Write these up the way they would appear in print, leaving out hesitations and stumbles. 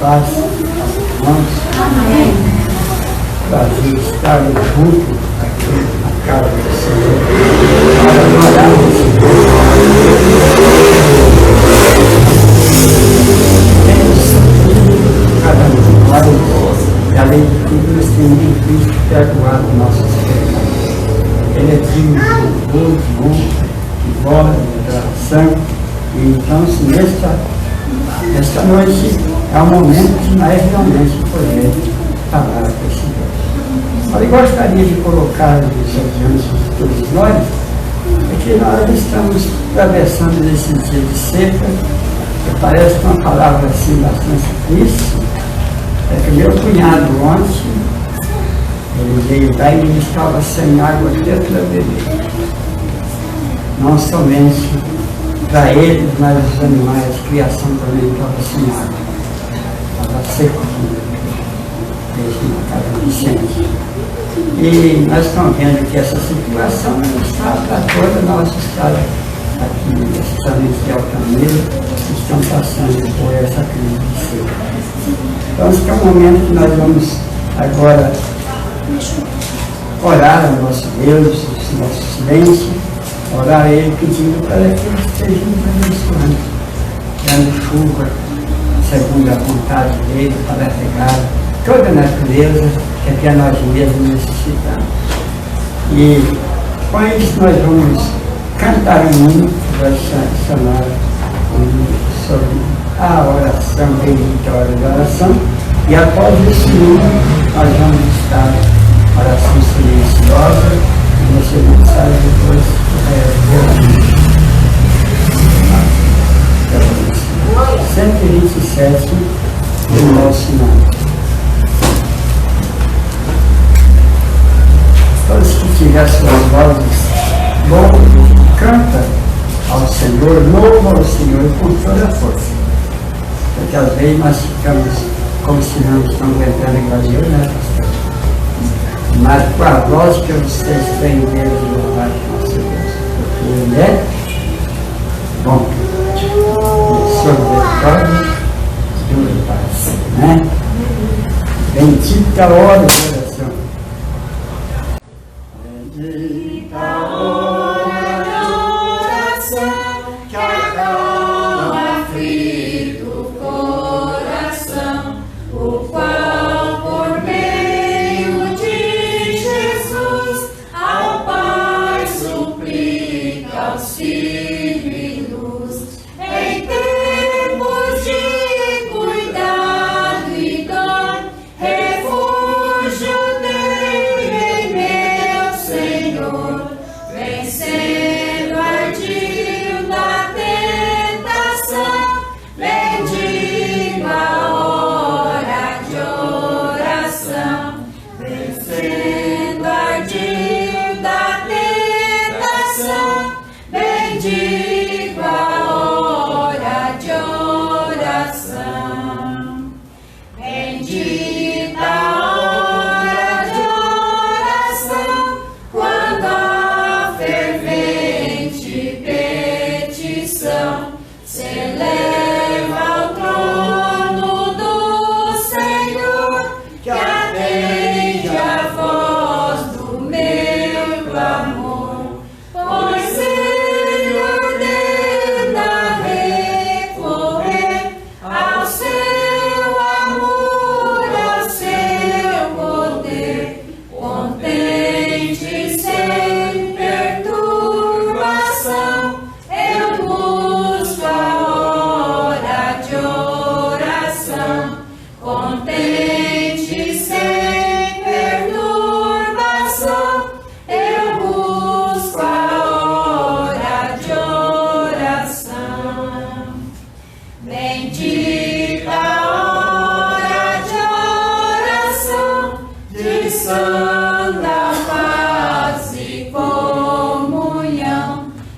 paz aos irmãos. Amém. Prazer estar junto aqui na casa do Senhor para adorar o Senhor. Cada um de nós, e além de tudo, nós temos em Cristo perdoado nossos pecados. Ele é digno de louvor, de honra, de glória, de adoração. E então, nesta noite é o momento de nós realmente poder falar com esse Deus. Eu gostaria de colocar diante de todos nós, porque nós estamos atravessando esse dia de seca, que parece uma palavra assim bastante triste. É que meu cunhado ontem, ele veio lá e ele estava sem água até para beber. Não somente para ele, mas os animais, a criação também estava sem água. Estava seco, desde uma casa de gente. E nós estamos vendo que essa situação não está para toda a nossa estrada aqui, especialmente de Altamira, que estão passando por essa crise de seca. Então, esse é um momento que nós vamos agora orar ao nosso Deus, o nosso silêncio, orar a Ele pedindo para que Ele esteja nos abençoando, dando chuva segundo a vontade dEle para regar toda a natureza que até nós mesmos necessitamos. E com isso nós vamos cantar um hino que vai chamar sobre a oração, bendita hora de oração, e após esse hino nós vamos estar oração silenciosa, e você não sabe depois o 127 do nosso nome. Todos que tiverem suas vozes, canta ao Senhor, louva ao Senhor com toda a força. Porque às vezes nós ficamos como se não estamos aguentando igual eu, né, pastor? Mas com a voz que vocês têm Deus de louvar nosso Deus. Porque Ele é bom. Sobre vitória, dura paz, né? Bendita hora de oração. Bendita hora de oração, que acalma aflito o coração, o qual por meio de Jesus ao Pai suplica auxílio e luz. Em tempos de cuidado e dor, refúgio dei em meu Senhor, vencendo ardil da tentação, bendigo a hora de oração, vencendo ardil da tentação, bendigo a hora de oração. Bendita a hora de oração, quando a fervente petição se eleva ao trono do Senhor, que atende a voz do meu clamor. Pois Ele ordena recorrer ao seu amor, ao seu poder, contente sem perturbação, eu busco a hora de oração, contente sem perturbação, eu busco a hora de oração. Bendita a hora de oração, de santa paz e comunhão,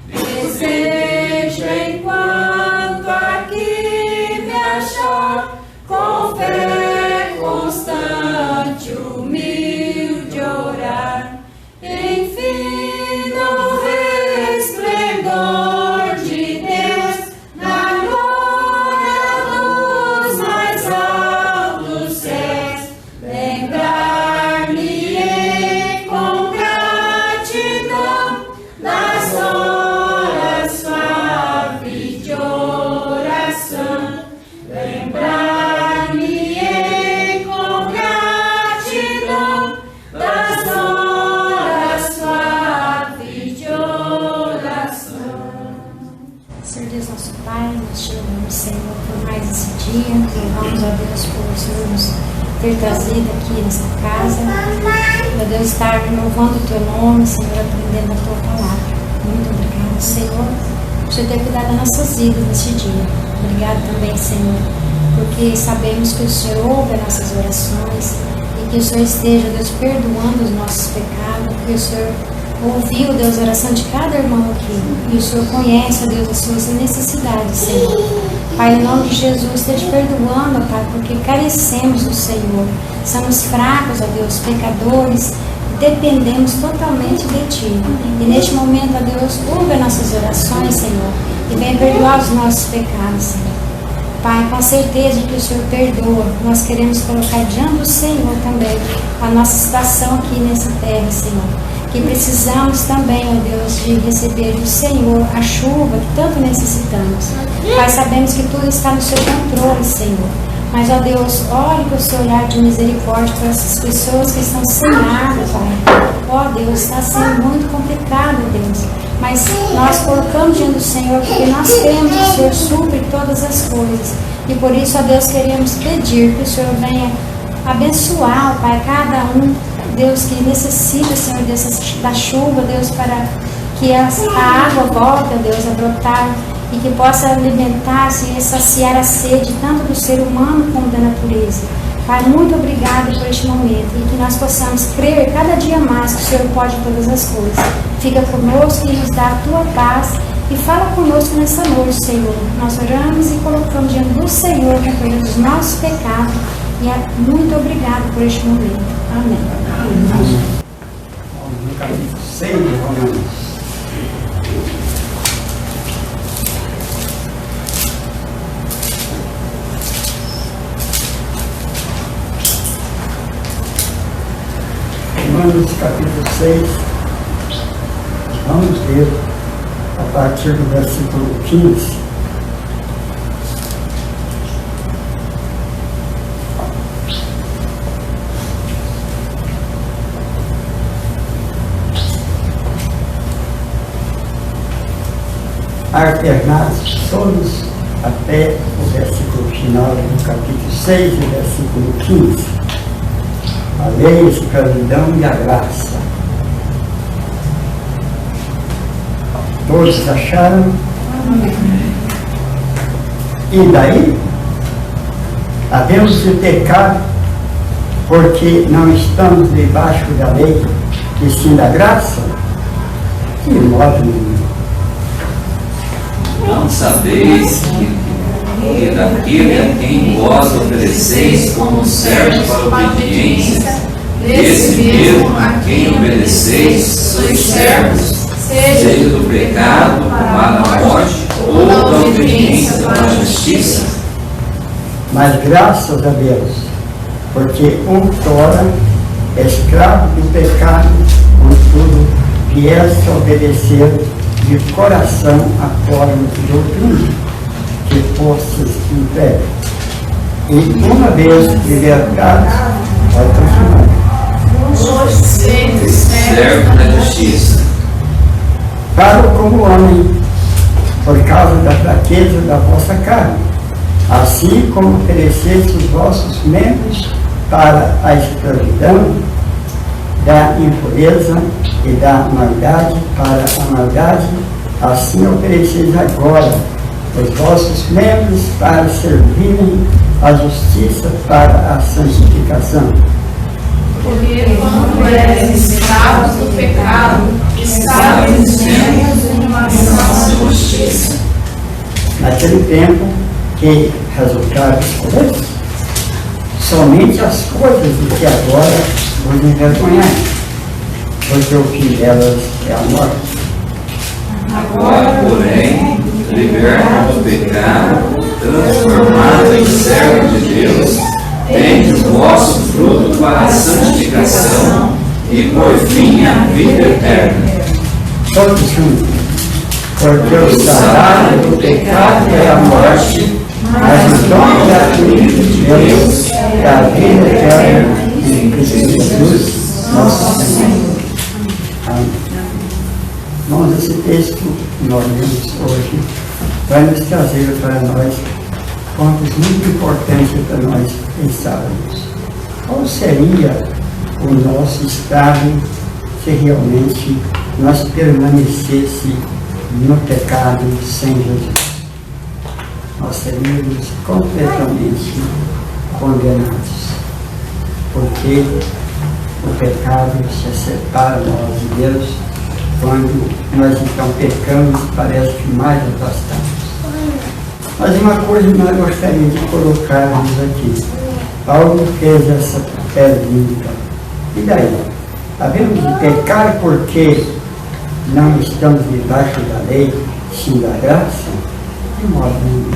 desejo enquanto aqui me achar, com fé constante, humilde orar, enfim no resplendor de Deus, na glória, luz mais alta. ter trazido aqui nessa casa. Meu Deus, estar louvando o teu nome, Senhor, aprendendo a tua palavra. Muito obrigado, Senhor, por você ter cuidado das nossas vidas neste dia. Obrigado também, Senhor, porque sabemos que o Senhor ouve as nossas orações e que o Senhor esteja, Deus, perdoando os nossos pecados, que o Senhor ouviu, Deus, a oração de cada irmão aqui. E o Senhor conhece, Deus, as suas necessidades, Senhor. Pai, em nome de Jesus, esteja perdoando, Pai, porque carecemos do Senhor. Somos fracos, ó Deus, pecadores, dependemos totalmente de Ti. E neste momento, ó Deus, ouve as nossas orações, Senhor, e venha perdoar os nossos pecados, Senhor. Pai, com certeza que o Senhor perdoa. Nós queremos colocar diante do Senhor também a nossa situação aqui nessa terra, Senhor. Que precisamos também, ó Deus, de receber do Senhor a chuva que tanto necessitamos. Pai, sabemos que tudo está no seu controle, Senhor. Mas, ó Deus, olhe com o seu olhar de misericórdia para essas pessoas que estão sem água, Pai. Ó Deus, está sendo muito complicado, Deus. Mas nós colocamos diante do Senhor porque nós temos que o Senhor supre todas as coisas. E por isso, ó Deus, queremos pedir que o Senhor venha abençoar, Pai, cada um, Deus, que necessita, Senhor, da chuva, Deus, para que a água volte, Deus, a brotar e que possa alimentar, Senhor, saciar a sede tanto do ser humano como da natureza. Pai, muito obrigado por este momento e que nós possamos crer cada dia mais que o Senhor pode todas as coisas. Fica conosco e nos dá a tua paz e fala conosco nessa noite, Senhor. Nós oramos e colocamos diante do Senhor recolhendo os nossos pecados e muito obrigado por este momento. Amém. No capítulo 6 de Romanos. Romanos capítulo 6, vamos ver a partir do versículo 15. Alternados todos até o versículo final do capítulo 6 e versículo 15. A lei, a escravidão e a graça. Todos acharam? E daí? Havemos de pecar porque não estamos debaixo da lei e sim da graça? Que modo nenhum. Não sabeis que daquele a quem vós ofereceis como servo para a obediência, desse mesmo a quem obedeceis, sois servos, seja do pecado para a morte, ou da obediência para a justiça. Mas graças a Deus, porque outrora, escravo do pecado, contudo, vieste a obedecer de coração a forma de doutrina que fostes entregues. E uma vez libertados, vai continuar. Servo da justiça. Falo como homem, por causa da fraqueza da vossa carne, assim como ofereceste os vossos membros para a escravidão, da impureza e da maldade para a maldade, assim ofereceis agora os vossos membros para servirem a justiça para a santificação. Porque quando eres escravos do pecado, estavas sendo uma ação de justiça. Naquele tempo, que resultaram as coisas? Somente as coisas de que agora vos envergonhais, porque o fim delas é a morte. Agora, porém, liberto do pecado, transformado em servo de Deus, tendes o vosso fruto para a santificação e por fim a vida eterna. Todos juntos. Porque o salário do pecado é a morte, mas o dom gratuito de Deus é a vida eterna em Cristo Jesus, nosso Senhor. Amém. Irmãos, esse texto que nós lemos hoje vai nos trazer para nós pontos muito importantes para nós pensarmos. qual seria o nosso estado se realmente nós permanecesse no pecado sem Jesus? Nós seríamos completamente condenados, porque o pecado se separa nós de Deus. Quando nós então pecamos, parece que mais afastamos. Mas uma coisa nós gostaríamos de colocarmos aqui. Paulo fez essa pergunta. E daí? Havemos de pecar porque não estamos debaixo da lei, sim da graça? De modo nenhum.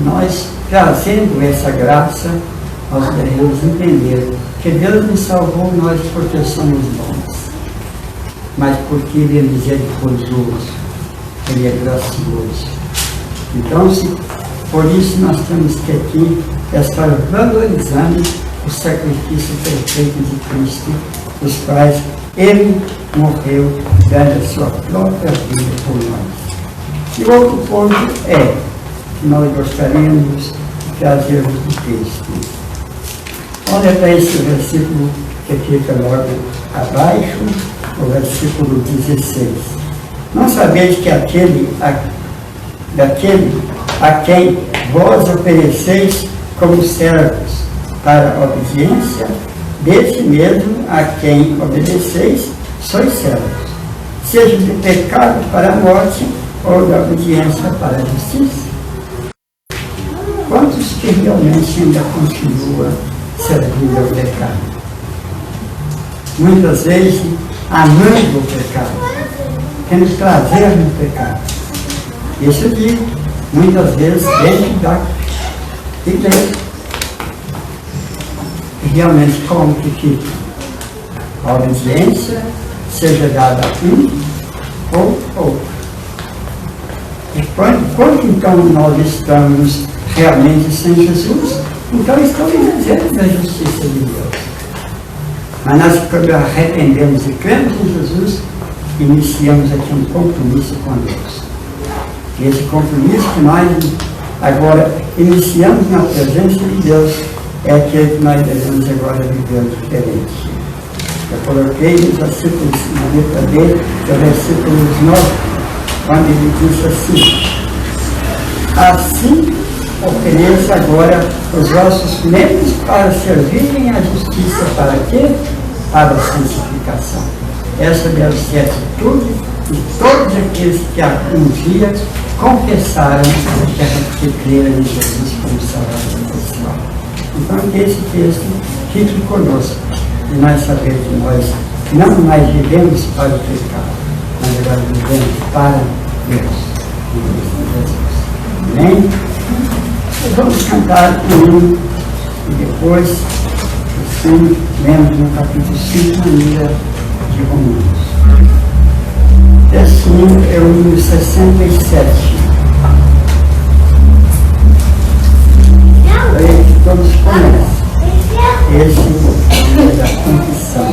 Nós, trazendo essa graça, nós devemos entender que Deus nos salvou nós porque somos bons, mas porque Ele é misericordioso, Ele é gracioso. Então, por isso nós temos que aqui estar valorizando o sacrifício perfeito de Cristo, os quais Ele morreu, dando a sua própria vida por nós. E outro ponto é que nós gostaríamos de trazermos do texto. Olha para esse versículo que fica logo abaixo, o versículo 16. Não sabeis que daquele a quem vós ofereceis como servos para a obediência, desse mesmo a quem obedeceis, sois servos, seja de pecado para a morte ou da obediência para a justiça. Quantos que realmente ainda continuam servindo ao pecado? Muitas vezes amando o pecado, temos prazer no pecado. Isso eu digo, muitas vezes dentro da igreja. E realmente como que fica? A obediência seja dada a um ou outro. E quando então nós estamos realmente sem Jesus, então estamos exercendo da justiça de Deus. Mas nós, quando arrependemos e cremos em Jesus, iniciamos aqui um compromisso com Deus. E esse compromisso que nós agora iniciamos na presença de Deus é aquele que nós devemos agora viver diferente. Eu coloquei os versículos na letra dele, que é o versículo 9, onde ele diz assim ofereça agora os vossos membros para servirem à justiça. Para quê? Para a santificação. Essa deve ser a atitude de todos aqueles que um dia confessaram que creram em Jesus como Salvador pessoal. Então que esse texto fique conosco e nós sabermos que nós não mais vivemos para o pecado, mas agora vivemos para Deus. Amém? Vamos cantar um hino e depois, assim, lemos no capítulo 5 na ilha de Romanos. Esse hino é o hino 67. Aí que todos conhecem. Esse é da confissão.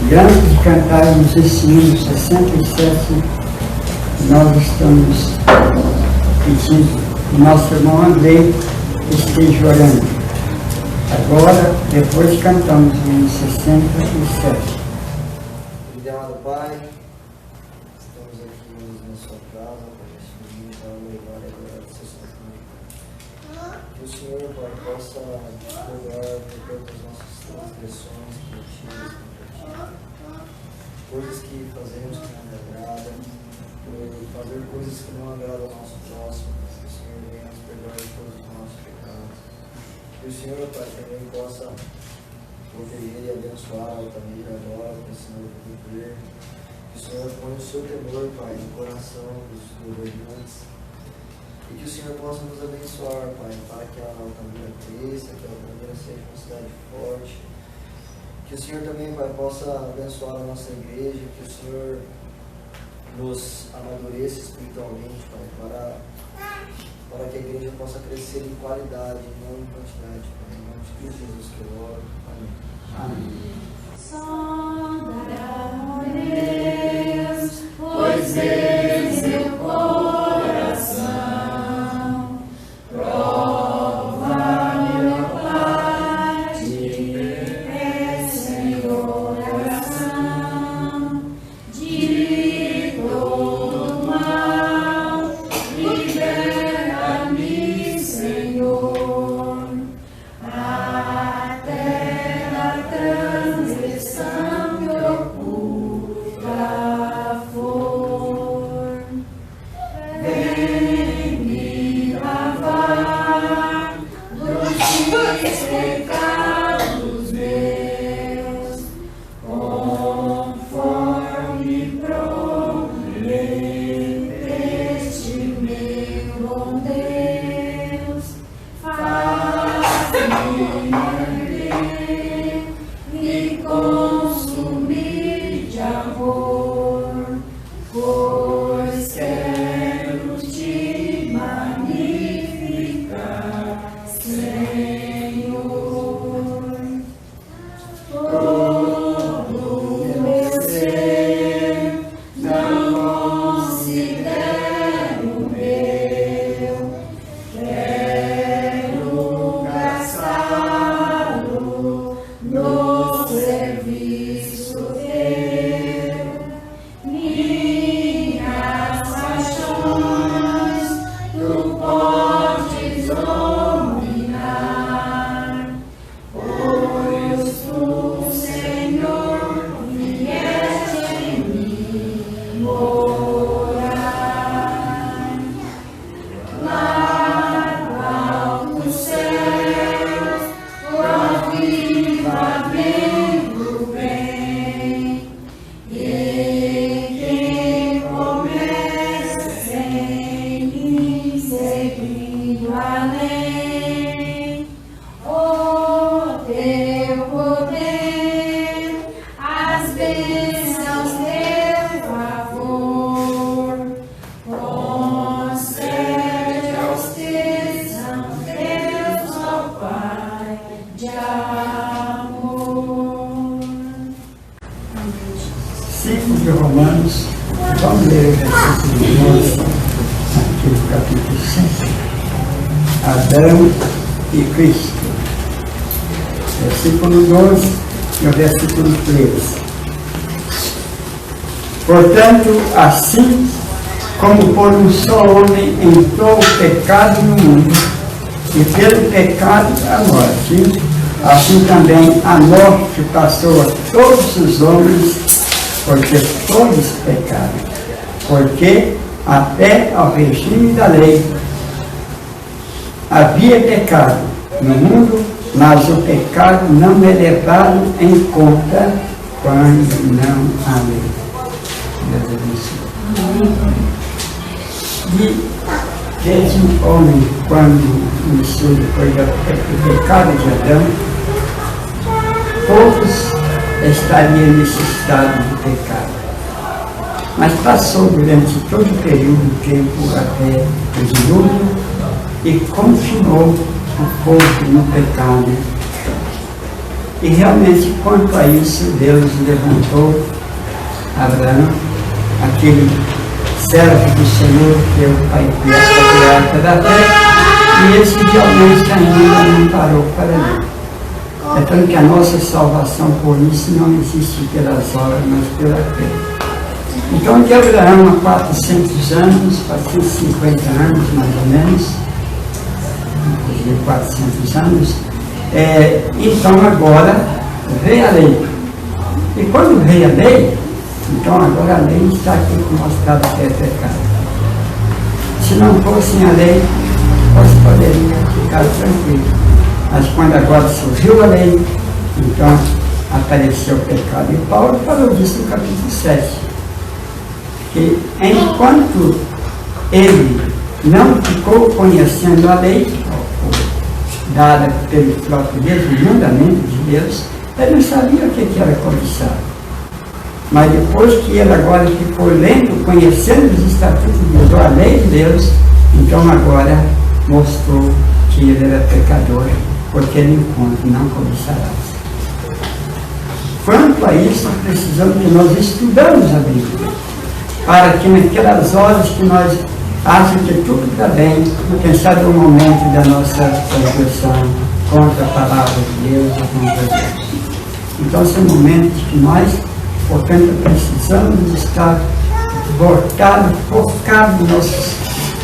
E antes de cantarmos esse hino 67, nós estamos pedindo que nosso irmão Andrei esteja orando. Agora, depois cantamos o hino 67. Obrigado, Pai. Estamos aqui na sua casa para este domingo, para levar e agradecer sua vida. Que o Senhor, Pai, possa perdoar por todas as nossas transgressões, mentiras contra ti, coisas que fazemos que não te agradam, fazer coisas que não agradam ao nosso próximo. Que o Senhor venha nos perdoar de todos os nossos pecados. Que o Senhor, Pai, também possa proteger e abençoar a família agora, com esse novo poder. Que o Senhor ponha o seu temor, Pai, no coração dos governantes. E que o Senhor possa nos abençoar, Pai, para que a Altamira cresça, que a Altamira seja uma cidade forte. Que o Senhor também, Pai, possa abençoar a nossa igreja, que o Senhor nos amadureça espiritualmente, Pai, para que a igreja possa crescer em qualidade e não em quantidade, Pai. Em nome de Jesus que eu oro. Amém. Só dará a Deus, pois esse seu coração. pecados meus, conforme prometeste, meu bom Deus, faz-me arder e consumir de amor, pois quero te magnificar, Senhor. Todo meu ser não considero meu, quero gastá-lo no serviço teu. Minhas paixões tu podes dominar, pois tu, Senhor, vieste em mim morar. Lá altos céus, tua viva vento vem, e quem começa sem mim, seguindo além, oh teu poder, as bênçãos, teu favor, concede aos teus são Deus, ó Pai de amor. 5 de Romanos, vamos ler o versículo 12, aqui no capítulo 5. Adão e Cristo. Versículo 12 e o versículo 13. Portanto, assim como por um só homem entrou o pecado no mundo, e pelo pecado a morte, assim também a morte passou a todos os homens, porque todos pecaram. Porque até ao regime da lei havia pecado no mundo, mas o pecado não é levado em conta quando não há lei. Deus abençoe. E desde o homem, quando iniciou depois do pecado de Adão, todos estariam nesse estado de pecado. Mas passou durante todo o período do tempo até o dilúvio e continuou o povo no pecado. E realmente, quanto a isso, Deus levantou Abraão, aquele servo do Senhor, que é o patriarca da fé, e esse realmente ainda não parou para ele. É tanto que a nossa salvação por isso não existe pelas obras, mas pela fé. Então, de Abraão, há 400 anos, 450 anos mais ou menos, inclusive 400 anos, então agora veio a lei. E quando veio a lei, então agora a lei está aqui mostrada que é pecado. Se não fosse a lei, nós poderíamos ficar tranquilos. Mas quando agora surgiu a lei, então apareceu o pecado. E Paulo falou disso no capítulo 7. Que enquanto ele não ficou conhecendo a lei, dada pelo próprio Deus, o mandamento de Deus, ele não sabia o que era cobiçar. Mas depois que ele agora ficou lendo, conhecendo os estatutos de Deus, a lei de Deus, então agora mostrou que ele era pecador, porque ele encontra, não cobiçarás. Quanto a isso, precisamos de nós estudarmos a Bíblia, para que naquelas horas que nós achamos que tudo está bem, quem sabe o momento da nossa transgressão contra a palavra de Deus ou contra Deus. Então são momentos que nós, portanto, precisamos estar focados nos nossos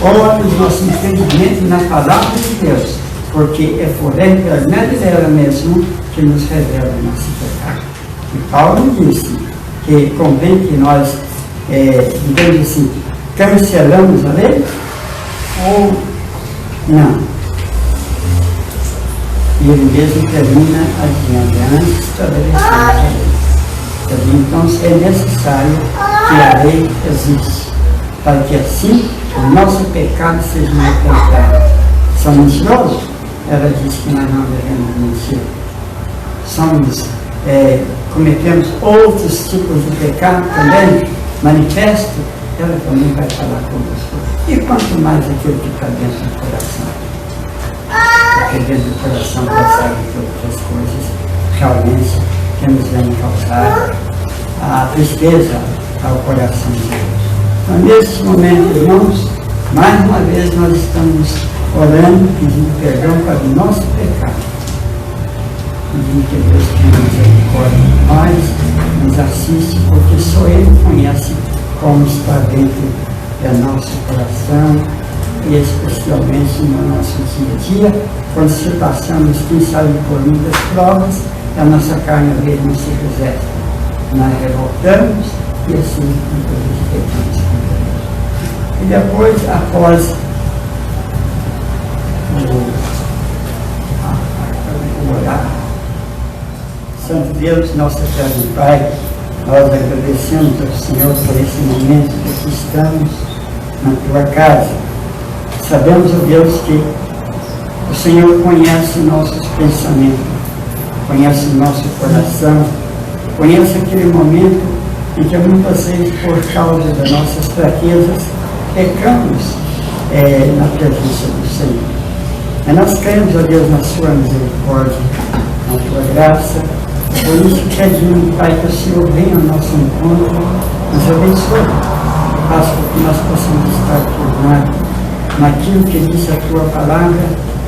olhos, nosso entendimento na palavra de Deus, porque é por intermédio dela mesmo que nos revela o nosso pecado. E Paulo disse que convém que nós, digamos assim, cancelamos a lei, ou não. E ele mesmo termina dizendo, antes estabelecemos a lei. Então é necessário que a lei exista, para que assim o nosso pecado seja reportado. São mentirosos? Ela diz que nós não devemos mentir. Cometemos outros tipos de pecado também, manifesto, ela também vai falar conosco. E quanto mais aquilo que está dentro do coração. Porque dentro do coração passar todas as coisas realmente que nos vêm causar a tristeza ao coração de Deus. Então, neste momento, irmãos, mais uma vez nós estamos orando, pedindo perdão para o nosso pecado. Pedindo que Deus tenha misericórdia de nós, nos assiste, porque só Ele conhece como está dentro do nosso coração, e especialmente no nosso dia a dia, quando se passamos, quem sabe, por muitas provas, a nossa carne às vezes não se reseta. Nós revoltamos e assim nos pecamos contra Deus. E depois, após o orar, Santo Deus, nosso eterno Pai, nós agradecemos ao Senhor por esse momento que aqui estamos na tua casa. Sabemos, ó Deus, que o Senhor conhece nossos pensamentos, conhece o nosso coração, conhece aquele momento em que muitas vezes, por causa das nossas fraquezas, pecamos na presença do Senhor. E nós cremos, ó Deus, na sua misericórdia, na tua graça. Por isso pedimos, Pai, que o Senhor venha ao nosso encontro, nos abençoe, faça com que nós possamos estar tornados naquilo que diz a tua palavra,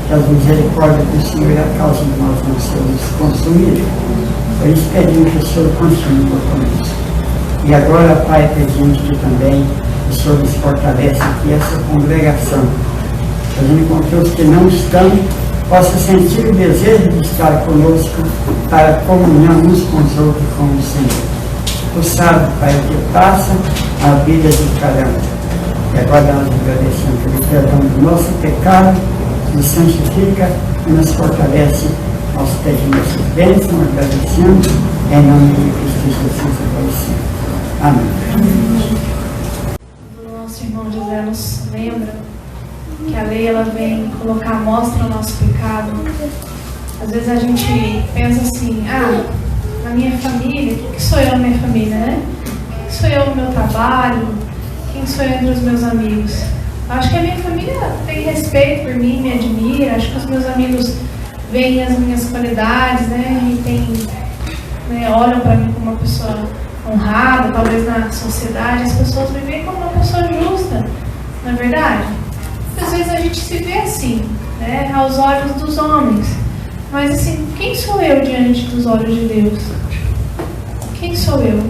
que as misericórdias do Senhor é a causa de nós não sermos consumidos. Por isso pedimos que o Senhor continue conosco. E agora, Pai, pedimos que também o Senhor nos fortaleça aqui essa congregação, fazendo com que os que não estão possam sentir o desejo de estar conosco para comunhão uns com os outros com o Senhor. Tu sabes, Pai, o que passa a vida de cada um. E agora nós agradecemos pelo perdão do nosso pecado, nos santifica e nos fortalece. Nós pedimos essas bênçãos, agradecemos, em nome de Cristo Jesus, agradecemos. Amém. O nosso irmão José nos lembra que a lei ela vem colocar à mostra o nosso pecado. Às vezes a gente pensa assim, na minha família, quem que sou eu na minha família, né? Quem sou eu no meu trabalho? Quem sou eu entre os meus amigos? Eu acho que a minha família tem respeito por mim, me admira. Acho que os meus amigos veem as minhas qualidades, né? E olham para mim como uma pessoa honrada, talvez na sociedade as pessoas me veem como uma pessoa justa, não é verdade? Às vezes a gente se vê assim, né? Aos olhos dos homens. Mas assim, quem sou eu diante dos olhos de Deus? Quem sou eu?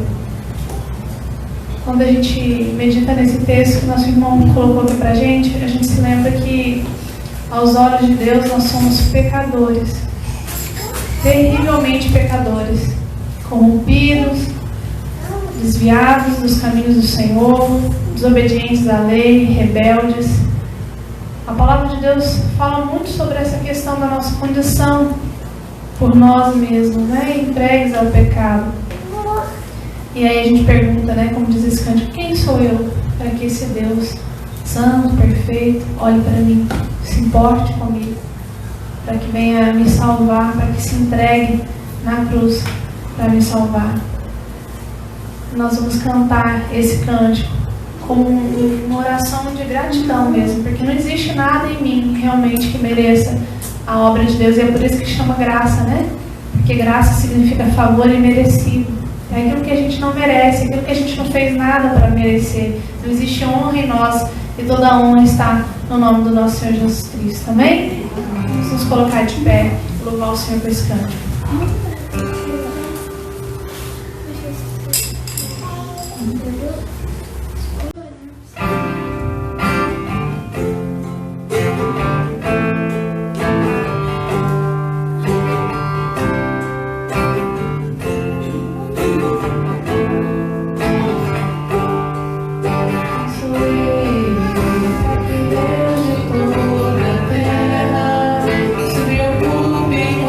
Quando a gente medita nesse texto que nosso irmão colocou aqui pra gente, a gente se lembra que aos olhos de Deus nós somos pecadores, terrivelmente pecadores, corrompidos, desviados dos caminhos do Senhor, desobedientes à lei, rebeldes. A palavra de Deus fala muito sobre essa questão da nossa condição por nós mesmos, né? Entregues ao pecado. E aí a gente pergunta, né, como diz esse cântico, quem sou eu para que esse Deus santo, perfeito, olhe para mim, se importe comigo, para que venha me salvar, para que se entregue na cruz para me salvar. Nós vamos cantar esse cântico como uma oração de gratidão mesmo, porque não existe nada em mim realmente que mereça a obra de Deus, e é por isso que chama graça, né? Porque graça significa favor imerecido. É aquilo que a gente não merece, aquilo que a gente não fez nada para merecer. Não existe honra em nós, e toda a honra está no nome do nosso Senhor Jesus Cristo. Amém? Vamos nos colocar de pé e louvar o Senhor por esse cântico. Se preocupe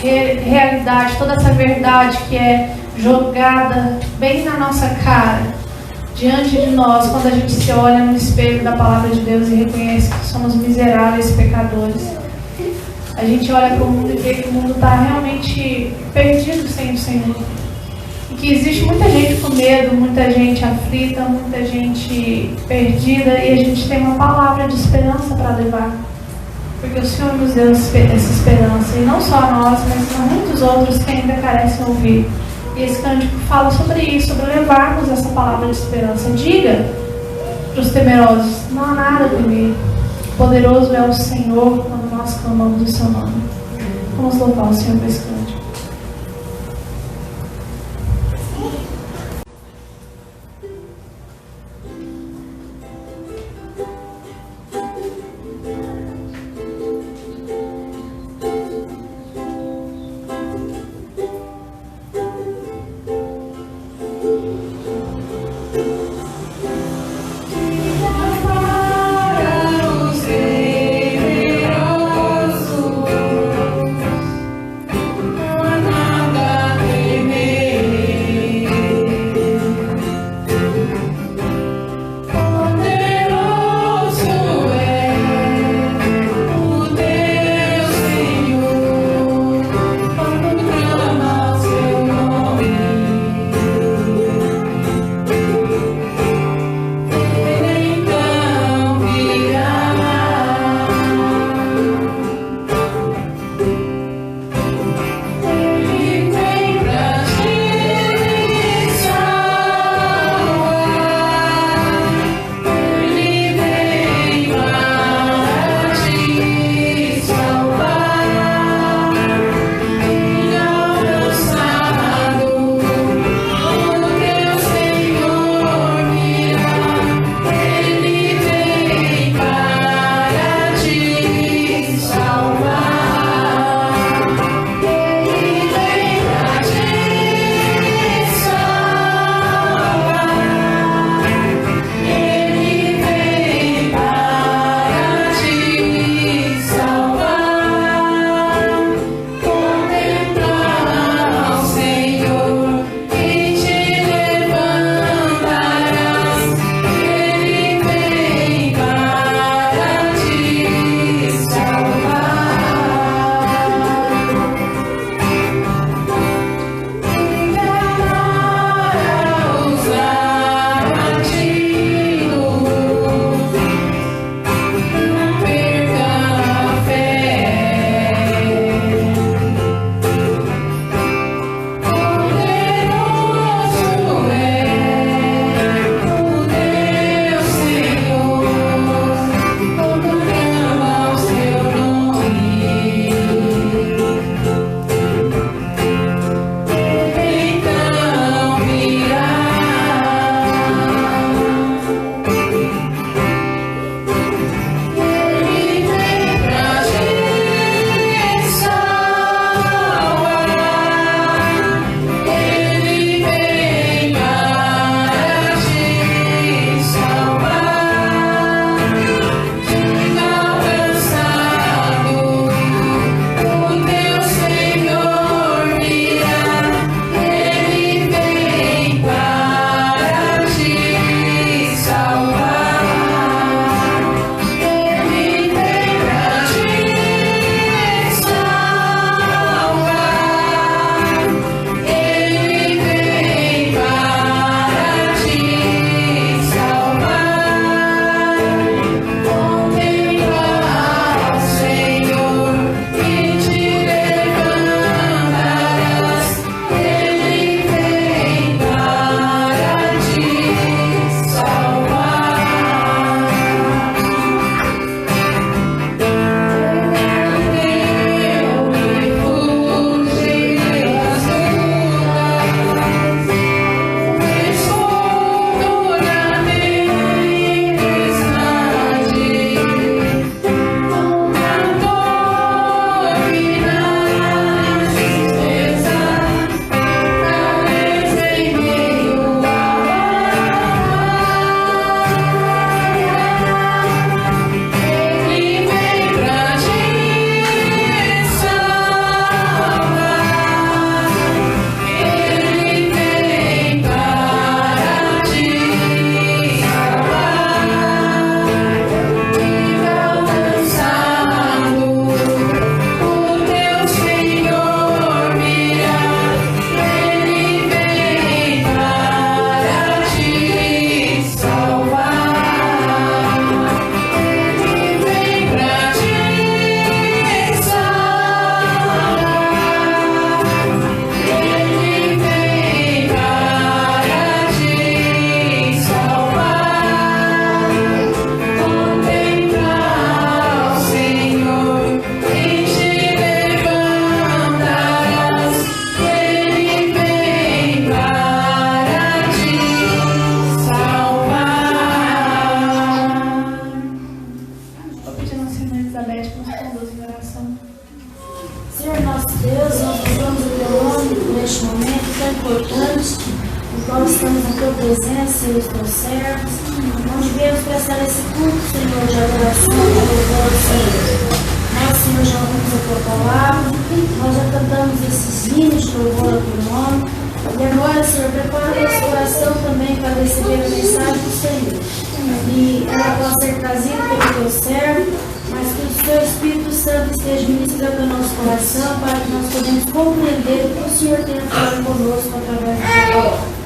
realidade, toda essa verdade que é jogada bem na nossa cara, diante de nós, quando a gente se olha no espelho da palavra de Deus e reconhece que somos miseráveis pecadores. A gente olha para o mundo e vê que o mundo está realmente perdido sem o Senhor. E que existe muita gente com medo, muita gente aflita, muita gente perdida, e a gente tem uma palavra de esperança para levar. Porque o Senhor nos deu essa esperança, e não só a nós, mas a muitos outros que ainda carecem ouvir. E esse cântico fala sobre isso, sobre levarmos essa palavra de esperança. Diga para os temerosos, não há nada a temer. Poderoso é o Senhor quando nós clamamos o seu nome. Vamos louvar o Senhor por esse cântico. onde viemos prestar esse culto, Senhor, de adoração e louvor, Senhor. Nós, Senhor, já ouvimos a tua palavra, nós já cantamos esses hinos de louvor ao teu nome. E agora, Senhor, prepara o nosso coração também para receber a mensagem do Senhor. E ela possa ser trazida pelo teu servo, mas que o teu Espírito Santo esteja ministrando ao nosso coração para que nós possamos compreender o que o Senhor tem a falar conosco através da tua palavra.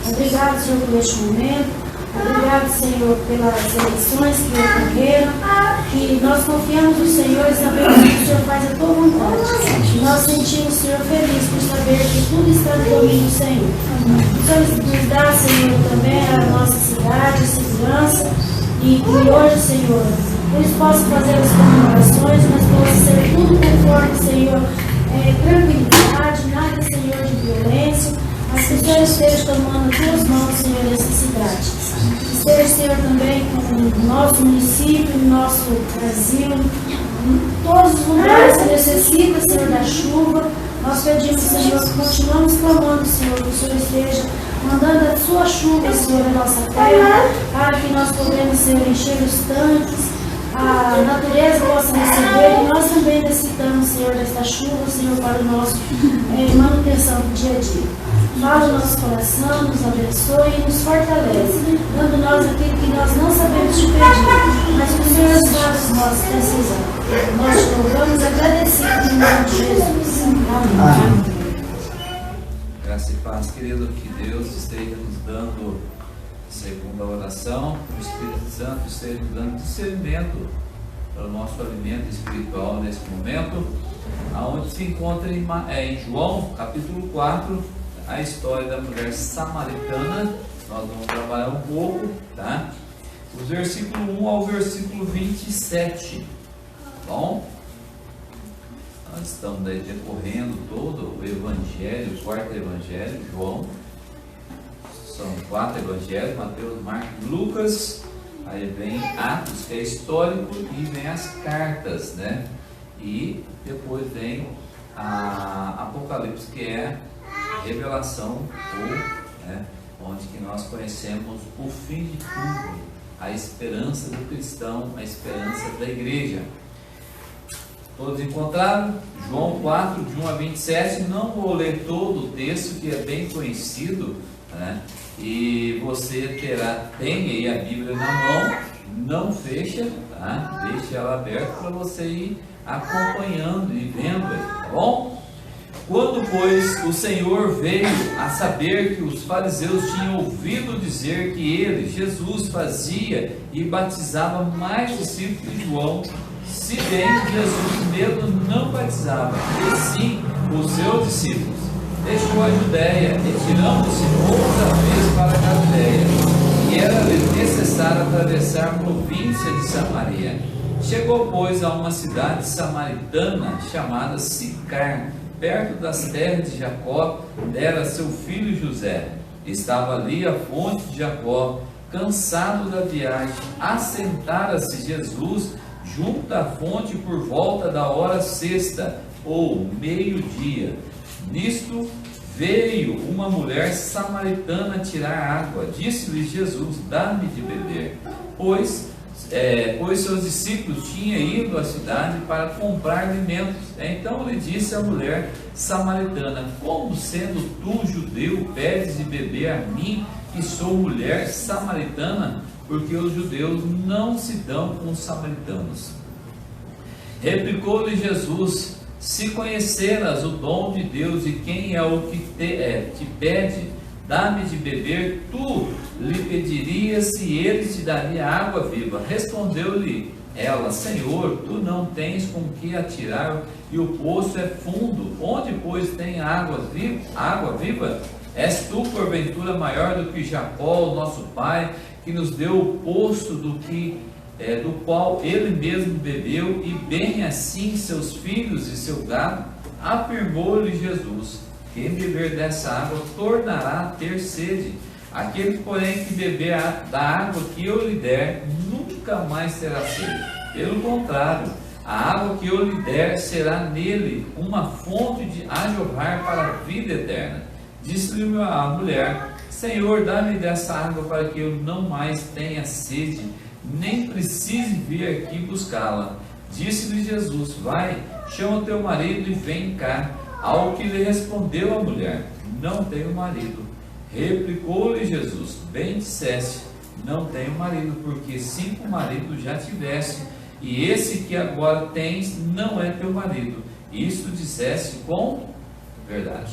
Obrigado, Senhor, por este momento. Obrigado, Senhor, pelas eleições que ocorreram, que nós confiamos no Senhor e sabemos que o Senhor faz a tua vontade. E nós sentimos, Senhor, feliz por saber que tudo está no domínio do Senhor. O Senhor nos dá, Senhor, também a nossa cidade, segurança, e hoje, Senhor, eles possam fazer as comemorações, mas possa ser tudo conforme, Senhor, tranquilidade, nada, Senhor, de violência, mas que o Senhor esteja tomando as tuas mãos, Senhor, nessa cidade. Esteja, Senhor, também com o nosso município, o nosso Brasil, em todos os lugares que necessita, Senhor, da chuva. Nós pedimos, Senhor, que continuamos clamando, Senhor, que o Senhor esteja mandando a sua chuva, Senhor, na nossa terra, para que nós podemos, Senhor, encher os tanques, a natureza possa receber, e nós também necessitamos, Senhor, desta chuva, Senhor, para a nossa manutenção do dia a dia. Fala o nosso coração, nos abençoe e nos fortalece, dando nós aquilo que nós não sabemos te pedir, mas que o Senhor sabe as nossas precisamos. Nós te louvamos agradecidos em nome de Jesus. Amém. Graça e paz, querido, que Deus esteja nos dando, segundo a oração, o Espírito Santo esteja nos dando discernimento para o nosso alimento espiritual nesse momento, aonde se encontra em João, capítulo 4, a história da mulher samaritana. Nós vamos trabalhar um pouco, tá? Os versículo 1 ao versículo 27, bom? Nós estamos aí decorrendo todo o evangelho, o quarto evangelho, João. São 4 evangelhos, Mateus, Marcos, Lucas, aí vem Atos, que é histórico, e vem as cartas, né? E depois vem a Apocalipse, que é revelação, ou, né, onde que nós conhecemos o fim de tudo, a esperança do cristão, a esperança da igreja. Todos encontraram? João 4, de 1 a 27, não vou ler todo o texto, que é bem conhecido, né? E você tem aí a Bíblia na mão, não fecha, tá? Deixa ela aberta para você ir acompanhando e vendo aí, tá bom? Quando, pois, o Senhor veio a saber que os fariseus tinham ouvido dizer que ele, Jesus, fazia e batizava mais discípulos de João, se bem que Jesus mesmo não batizava, e sim os seus discípulos, deixou a Judéia, retirando-se outra vez para a Galiléia, e era-lhe necessário atravessar a província de Samaria. Chegou, pois, a uma cidade samaritana chamada Sicar, perto das terras de Jacó, dera seu filho José. Estava ali a fonte de Jacó. Cansado da viagem, assentara-se Jesus junto à fonte por volta da hora sexta, ou meio-dia. Nisto veio uma mulher samaritana tirar água. Disse-lhe Jesus: dá-me de beber. Pois seus discípulos tinham ido à cidade para comprar alimentos. Então lhe disse a mulher samaritana: como sendo tu judeu, pedes de beber a mim, que sou mulher samaritana? Porque os judeus não se dão com os samaritanos. Replicou-lhe Jesus: se conheceras o dom de Deus e quem é o que te pede, dá-me de beber, tu lhe pedirias se ele te daria água viva. Respondeu-lhe ela: Senhor, tu não tens com que atirar, e o poço é fundo. Onde, pois, tem água viva? És tu, porventura, maior do que Jacó, o nosso pai, que nos deu o poço do qual ele mesmo bebeu, e bem assim seus filhos e seu gado? Afirmou-lhe Jesus: quem beber dessa água tornará a ter sede. Aquele, porém, que beber da água que eu lhe der, nunca mais terá sede. Pelo contrário, a água que eu lhe der será nele uma fonte a jorrar para a vida eterna. Disse-lhe a mulher: Senhor, dá-me dessa água para que eu não mais tenha sede, nem precise vir aqui buscá-la. Disse-lhe Jesus: vai, chama teu marido e vem cá. Ao que lhe respondeu a mulher: não tenho marido. Replicou-lhe Jesus: bem disseste, não tenho marido, porque 5 maridos já tiveste, e esse que agora tens não é teu marido. Isto disseste com verdade.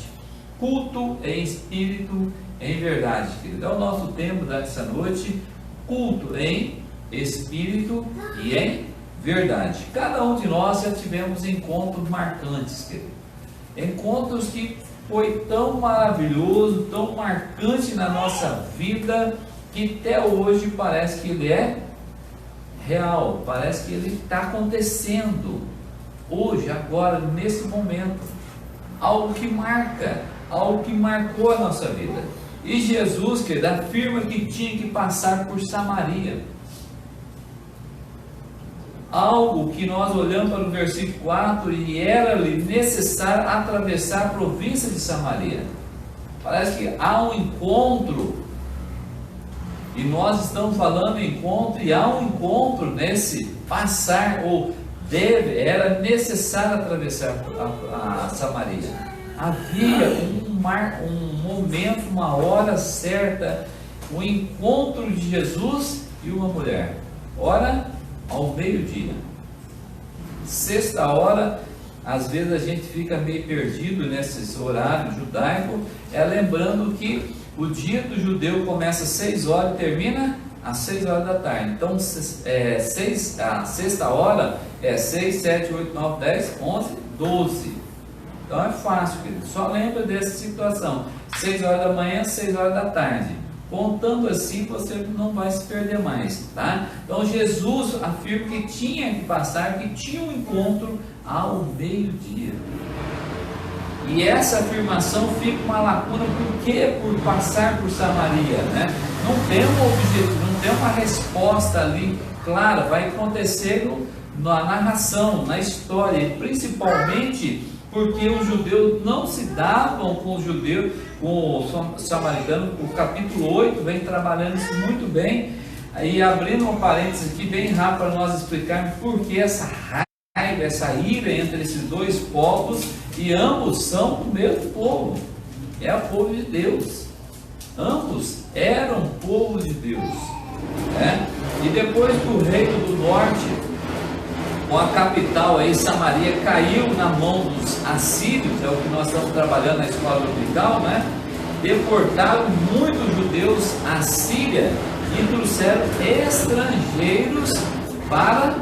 Culto em espírito, em verdade, querido. É o nosso tempo dessa noite. Culto em espírito e em verdade. Cada um de nós já tivemos encontros marcantes, querido. Encontros que foi tão maravilhoso, tão marcante na nossa vida, que até hoje parece que ele é real, parece que ele está acontecendo hoje, agora, nesse momento. Algo que marca, algo que marcou a nossa vida. E Jesus, querido, afirma que tinha que passar por Samaria. Algo que nós olhamos para o versículo 4, e era-lhe necessário atravessar a província de Samaria. Parece que há um encontro, e nós estamos falando em encontro, e há um encontro nesse passar, ou era necessário atravessar a Samaria. Havia um momento, uma hora certa, o encontro de Jesus e uma mulher. Ora, ao meio-dia. Sexta hora, às vezes a gente fica meio perdido nesses horários judaicos, lembrando que o dia do judeu começa às 6 horas e termina às 6 horas da tarde. Então, a sexta hora é 6, 7, 8, 9, 10, 11, 12. Então é fácil, querido. Só lembra dessa situação. 6 horas da manhã, 6 horas da tarde. Contando assim, você não vai se perder mais, tá? Então Jesus afirma que tinha que passar, que tinha um encontro ao meio-dia. E essa afirmação fica uma lacuna, por quê? Por passar por Samaria, né? Não tem um objetivo, não tem uma resposta ali clara, vai acontecer na narração, na história, e principalmente porque os judeus não se davam com os judeus, com o samaritano. O capítulo 8 vem trabalhando isso muito bem. Aí, abrindo um parênteses aqui bem rápido para nós explicarmos por que essa raiva, essa ira entre esses dois povos, e ambos são do mesmo povo, é o povo de Deus. Ambos eram povo de Deus, né? E depois que o reino do norte, com a capital aí, Samaria, caiu na mão dos assírios, é o que nós estamos trabalhando na escola dominical, né? Deportaram muitos judeus à Síria e trouxeram estrangeiros para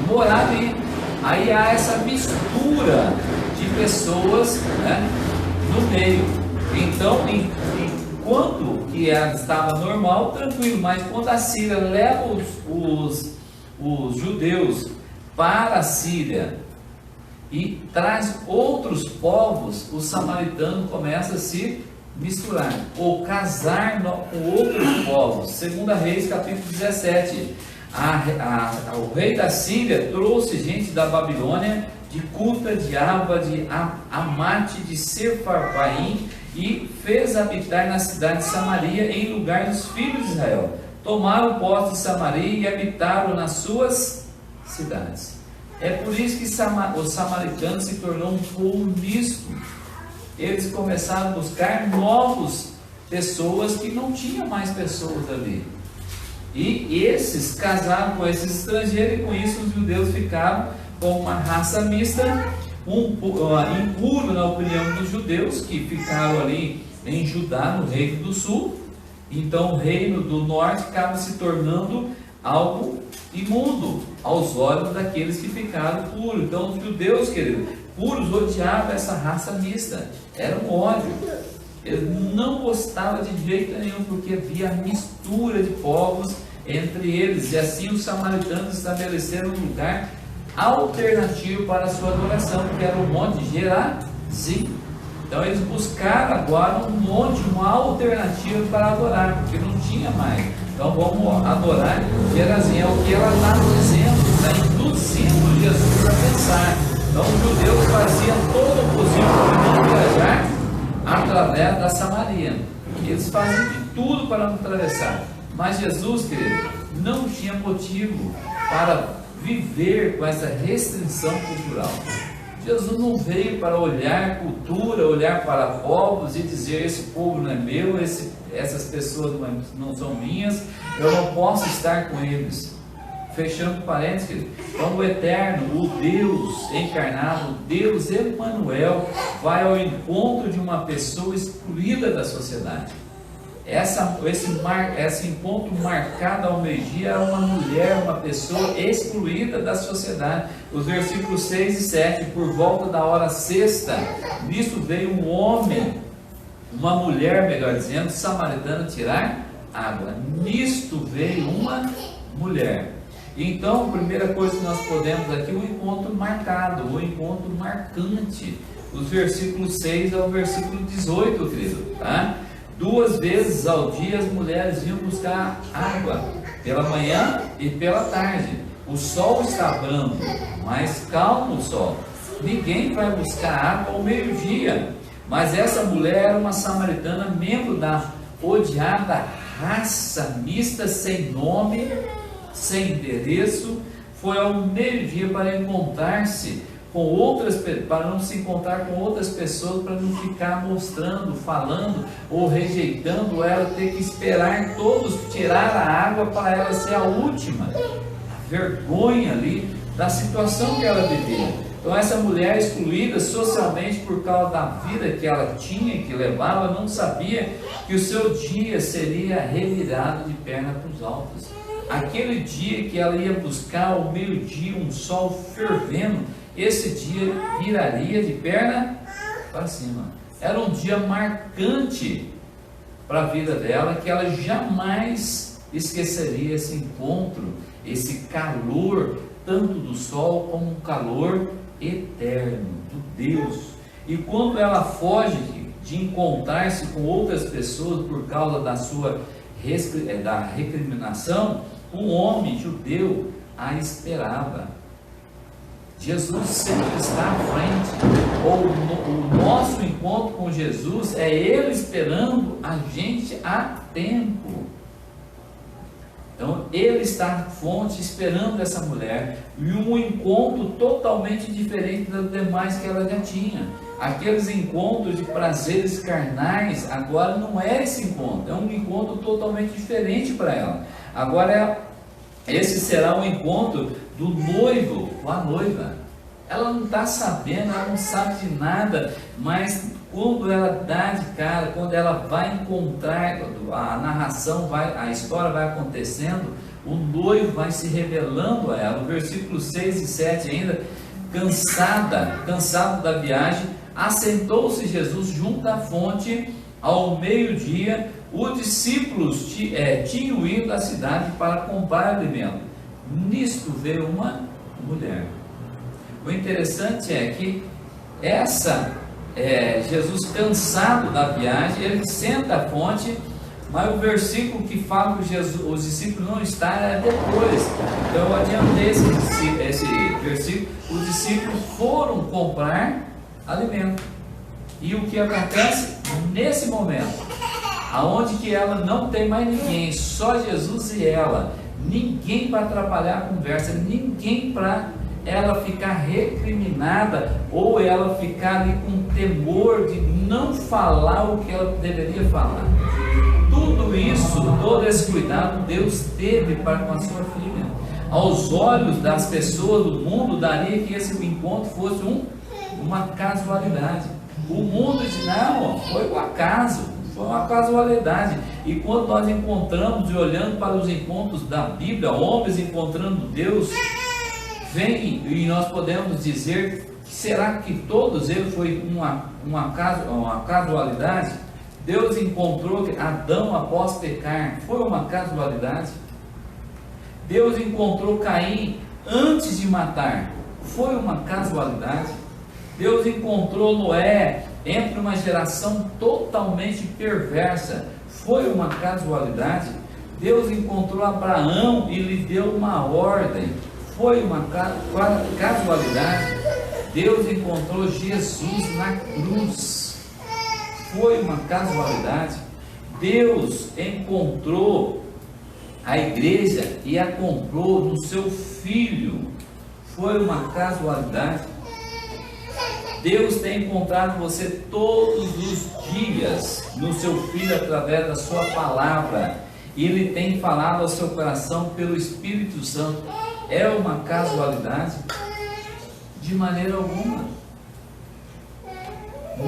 morar ali. Aí há essa mistura de pessoas, né, no meio. Então, enquanto que estava normal, tranquilo, mas quando a Síria leva os judeus para a Síria e traz outros povos, os samaritanos começam a se misturar ou casar com outros povos. 2 Reis capítulo 17, o rei da Síria trouxe gente da Babilônia, de Cuta, de Ava, de Amate, de Sefarvaim, e fez habitar na cidade de Samaria em lugar dos filhos de Israel. Tomaram posse de Samaria e habitaram nas suas cidades. É por isso que os samaritanos se tornou um povo misto. Eles começaram a buscar novas pessoas que não tinham mais pessoas ali. E esses casaram com esses estrangeiros, e com isso os judeus ficaram com uma raça mista, impuro na opinião dos judeus, que ficaram ali em Judá, no reino do sul. Então o reino do norte acaba se tornando algo imundo aos olhos daqueles que ficaram puros. Então os judeus, queridos, puros, odiavam essa raça mista, era um ódio. Eles não gostavam de jeito nenhum, porque havia mistura de povos entre eles, e assim os samaritanos estabeleceram um lugar alternativo para a sua adoração, que era o Monte Gerazim. Então eles buscaram agora um monte, uma alternativa para adorar, porque não tinha mais. Então vamos adorar Gerazim, é o que ela está dizendo, está induzindo Jesus a pensar. Então os judeus faziam todo o possível para não viajar através da Samaria. Eles Eles fazem de tudo para não atravessar. Mas Jesus, querido, não tinha motivo para viver com essa restrição cultural. Jesus não veio para olhar cultura, olhar para povos e dizer: esse povo não é meu, essas pessoas não são minhas, eu não posso estar com eles. Fechando parênteses, então o Eterno, o Deus encarnado, o Deus Emmanuel, vai ao encontro de uma pessoa excluída da sociedade. Esse encontro marcado ao meio-dia é uma mulher, uma pessoa excluída da sociedade. Os versículos 6 e 7, por volta da hora sexta, nisso veio um homem, uma mulher, melhor dizendo, samaritana, tirar água. Nisto veio uma mulher. Então, a primeira coisa que nós podemos aqui, um encontro marcado, um encontro marcante. Os versículos 6 ao versículo 18, querido, tá? 2 vezes ao dia as mulheres iam buscar água, pela manhã e pela tarde. O sol está brando, mas calmo o sol. Ninguém vai buscar água ao meio-dia. Mas essa mulher era uma samaritana, membro da odiada raça mista, sem nome, sem endereço. Foi ao meio-dia para encontrar-se com outras, para não se encontrar com outras pessoas, para não ficar mostrando, falando ou rejeitando ela, ter que esperar todos tirar a água para ela ser a última. A vergonha ali da situação que ela vivia. Então essa mulher, excluída socialmente por causa da vida que ela tinha, que levava, não sabia que o seu dia seria revirado de perna para os altos. Aquele dia que ela ia buscar ao meio-dia um sol fervendo, esse dia viraria de perna para cima. Era um dia marcante para a vida dela, que ela jamais esqueceria esse encontro, esse calor, tanto do sol como um calor eterno, do Deus. E quando ela foge de encontrar-se com outras pessoas por causa da recriminação, um homem judeu a esperava. Jesus sempre está à frente. O nosso encontro com Jesus é Ele esperando a gente há tempo. Então Ele está à fonte esperando essa mulher, e um encontro totalmente diferente das demais que ela já tinha. Aqueles encontros de prazeres carnais, agora não é esse encontro, é um encontro totalmente diferente para ela. Agora esse será um encontro do noivo com a noiva. Ela não está sabendo, ela não sabe de nada, mas quando ela dá de cara, quando ela vai encontrar, a narração a história vai acontecendo, o noivo vai se revelando a ela. O versículo 6 e 7 ainda, cansado da viagem, assentou-se Jesus junto à fonte ao meio-dia. Os discípulos tinham ido à cidade para comprar alimento. Nisto veio uma mulher. O interessante é que Jesus, cansado da viagem, ele senta à fonte, mas o versículo que fala que os discípulos não estão é depois. Então eu adiantei esse versículo. Os discípulos foram comprar alimento. E o que acontece nesse momento? Aonde que ela não tem mais ninguém, só Jesus e ela, ninguém para atrapalhar a conversa, ninguém para ela ficar recriminada, ou ela ficar ali com temor de não falar o que ela deveria falar. Tudo isso, todo esse cuidado Deus teve para com a sua filha. Aos olhos das pessoas do mundo, daria que esse encontro fosse uma casualidade. O mundo diz: não, foi um acaso, foi uma casualidade. E quando nós encontramos e olhando para os encontros da Bíblia, homens encontrando Deus, vem e nós podemos dizer: será que todos eles foi uma casualidade? Deus encontrou Adão após pecar, foi uma casualidade? Deus encontrou Caim antes de matar, foi uma casualidade? Deus encontrou Noé entre uma geração totalmente perversa, foi uma casualidade? Deus encontrou Abraão e lhe deu uma ordem, foi uma casualidade? Deus encontrou Jesus na cruz, foi uma casualidade? Deus encontrou a igreja e a comprou no seu Filho. Foi uma casualidade? Deus tem encontrado você todos os dias no seu Filho através da sua palavra. E Ele tem falado ao seu coração pelo Espírito Santo. É uma casualidade? De maneira alguma.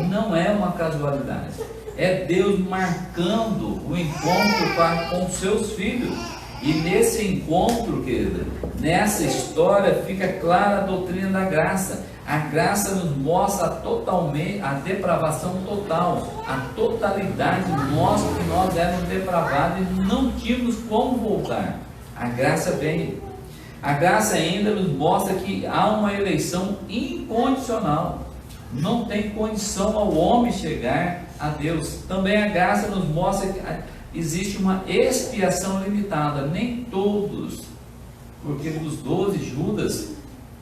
Não é uma casualidade. É Deus marcando o encontro com seus filhos. E nesse encontro, querida, nessa história fica clara a doutrina da graça. A graça nos mostra totalmente a depravação total, a totalidade nossa, que nós éramos depravados e não tínhamos como voltar. A graça veio. A graça ainda nos mostra que há uma eleição incondicional. Não tem condição ao homem chegar a Deus. Também a graça nos mostra que existe uma expiação limitada. Nem todos, porque dos 12 Judas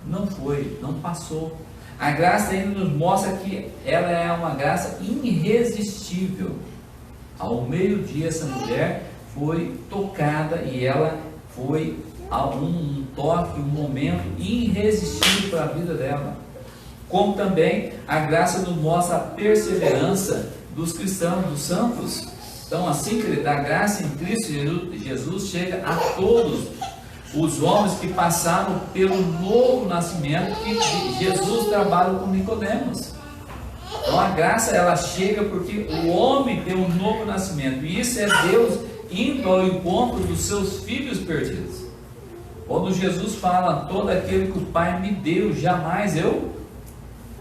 não passou. A graça ainda nos mostra que ela é uma graça irresistível. Ao meio-dia essa mulher foi tocada e ela foi a um toque, um momento irresistível para a vida dela. Como também a graça nos mostra a perseverança dos cristãos, dos santos. Então, assim, querido, a graça em Cristo Jesus chega a todos os homens que passaram pelo novo nascimento que Jesus trabalha com Nicodemos. Então, a graça ela chega porque o homem tem um novo nascimento. E isso é Deus indo ao encontro dos seus filhos perdidos. Quando Jesus fala, todo aquele que o Pai me deu, jamais eu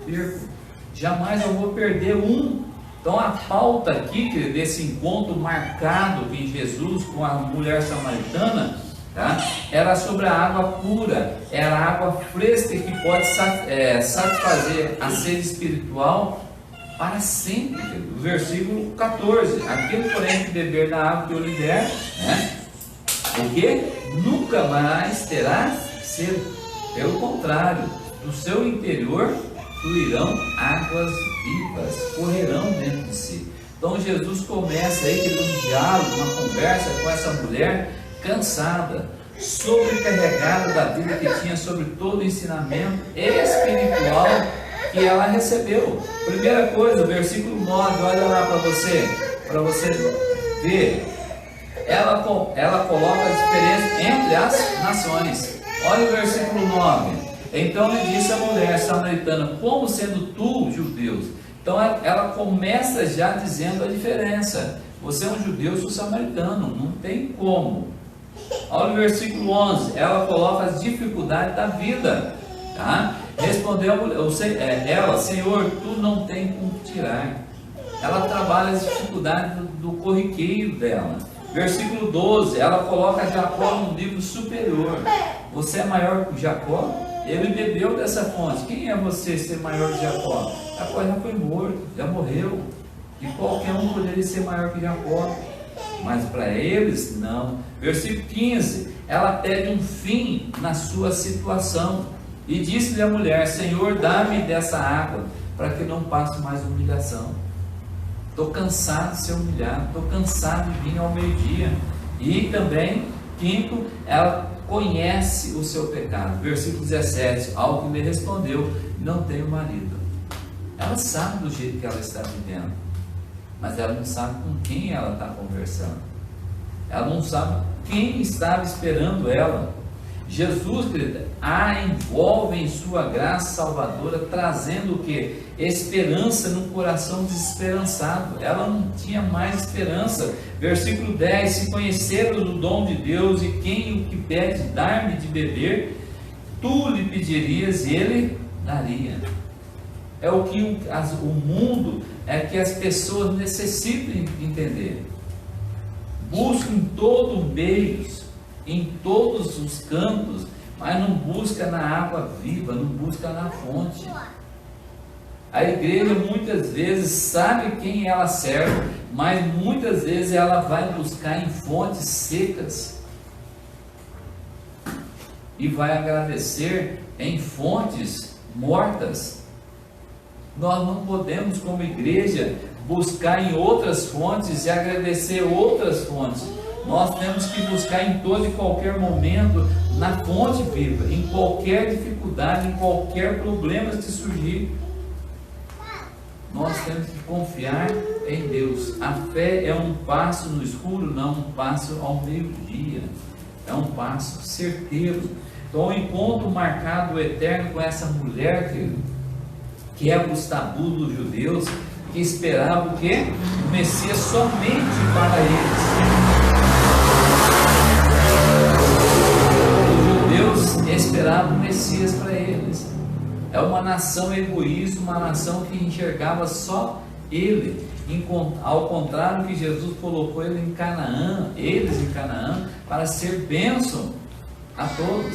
perco, jamais eu vou perder um. Então a pauta aqui, querido, desse encontro marcado em Jesus com a mulher samaritana, tá? Era sobre a água pura, era a água fresca que pode satisfazer a sede espiritual para sempre, querido. O versículo 14, aquele porém que beber da água que eu lhe der, né? O que? Nunca mais terá sede. Pelo contrário, do seu interior fluirão águas vivas, correrão dentro de si. Então Jesus começa aí tendo um diálogo, uma conversa com essa mulher cansada, sobrecarregada da vida que tinha sobre todo o ensinamento espiritual que ela recebeu. Primeira coisa, versículo 9, olha lá para você ver. Ela coloca a diferença entre as nações. Olha o versículo 9. Então lhe disse a mulher samaritana, como sendo tu, judeus? Então ela começa já dizendo a diferença. Você é um judeu, eu sou samaritano, não tem como. Olha o versículo 11, ela coloca as dificuldades da vida, tá? Respondeu a mulher, ela, Senhor, tu não tem como tirar. Ela trabalha as dificuldades do corriqueiro dela. Versículo 12, ela coloca Jacó num nível superior. Você é maior que Jacó? Ele bebeu dessa fonte. Quem é você ser maior que Jacó? Jacó já foi morto, já morreu. E qualquer um poderia ser maior que Jacó. Mas para eles, não. Versículo 15, ela pede um fim na sua situação. E disse-lhe a mulher, Senhor, dá-me dessa água, para que não passe mais humilhação. Estou cansado de ser humilhado, estou cansado de vir ao meio-dia. E também, quinto, ela conhece o seu pecado. Versículo 17, ao que lhe respondeu, não tenho marido. Ela sabe do jeito que ela está vivendo, mas ela não sabe com quem ela está conversando. Ela não sabe quem estava esperando ela. Jesus, querida, a envolve em sua graça salvadora, trazendo o que? Esperança no coração desesperançado. Ela não tinha mais esperança. Versículo 10, se conheceres o dom de Deus e quem o que pede dar-me de beber, tu lhe pedirias e ele daria. É o que o mundo, é que as pessoas necessitam entender. Buscam em todo meios, em todos os cantos, mas não busca na água viva, não busca na fonte. A igreja muitas vezes sabe quem ela serve, mas muitas vezes ela vai buscar em fontes secas e vai agradecer em fontes mortas. Nós não podemos, como igreja, buscar em outras fontes e agradecer outras fontes. Nós temos que buscar em todo e qualquer momento na fonte viva, em qualquer dificuldade, em qualquer problema que surgir. Nós temos que confiar em Deus. A fé é um passo no escuro, não um passo ao meio-dia. É um passo certeiro. Então, o encontro marcado eterno com essa mulher, que é os tabus dos judeus, que esperava o quê? O Messias somente para eles. Os judeus esperavam o Messias para eles. É uma nação egoísta, uma nação que enxergava só ele. Ao contrário que Jesus colocou eles em Canaã, para ser bênção a todos.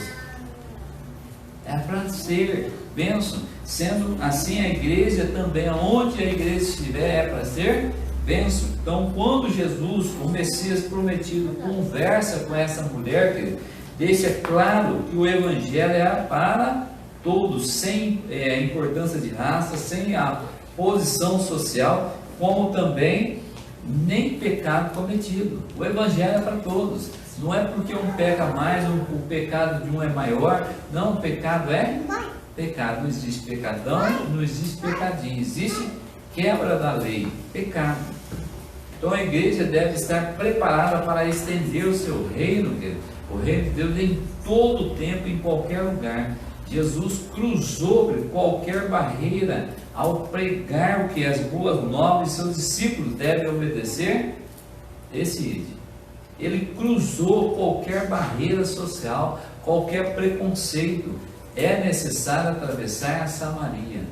É para ser bênção. Sendo assim, a igreja também, onde a igreja estiver, é para ser bênção. Então, quando Jesus, o Messias prometido, conversa com essa mulher, que deixa claro que o evangelho é para todos, sem importância de raça, sem a posição social, como também nem pecado cometido. O evangelho é para todos. Não é porque um peca mais, o pecado de um é maior. Não, o pecado é pecado. Não existe pecadão, não existe pecadinho. Existe quebra da lei, pecado. Então a igreja deve estar preparada para estender o seu reino, o reino de Deus, em todo o tempo, em qualquer lugar. Jesus cruzou qualquer barreira ao pregar o que as boas novas, seus discípulos devem obedecer. Ele cruzou qualquer barreira social, qualquer preconceito. É necessário atravessar a Samaria.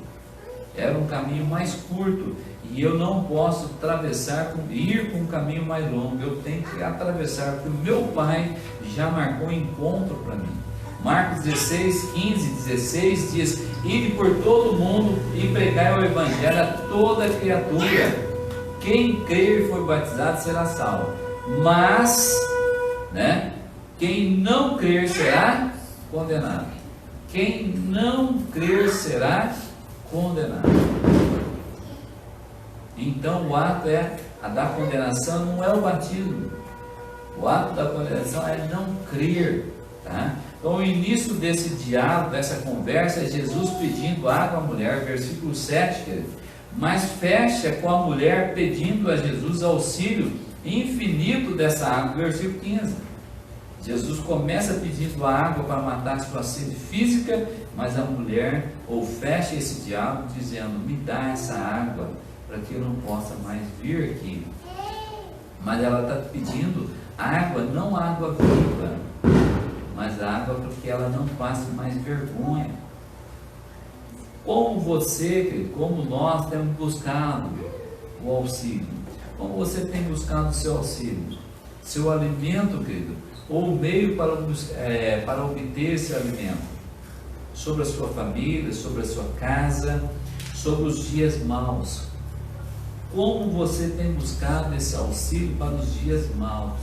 Era um caminho mais curto e eu não posso ir com um caminho mais longo. Eu tenho que atravessar, porque o meu Pai já marcou um encontro para mim. Marcos 16, 15, 16 diz: ide por todo o mundo e pregai o evangelho a toda criatura. Quem crer e for batizado será salvo, mas quem não crer será condenado. Quem não crer será condenado. Então o ato da condenação não é o batismo. O ato da condenação é não crer, tá? Então o início desse diálogo, dessa conversa, é Jesus pedindo água à mulher, versículo 7, querido. Mas fecha com a mulher pedindo a Jesus auxílio infinito dessa água, versículo 15. Jesus começa pedindo a água para matar a sua sede física, mas a mulher fecha esse diálogo dizendo: me dá essa água para que eu não possa mais vir aqui. Mas ela está pedindo água, não água viva, mas água para que ela não passe mais vergonha. Como você, querido, como nós temos buscado o auxílio? Como você tem buscado o seu auxílio? Seu alimento, querido, ou o meio para obter esse alimento? Sobre a sua família, sobre a sua casa, sobre os dias maus. Como você tem buscado esse auxílio para os dias maus?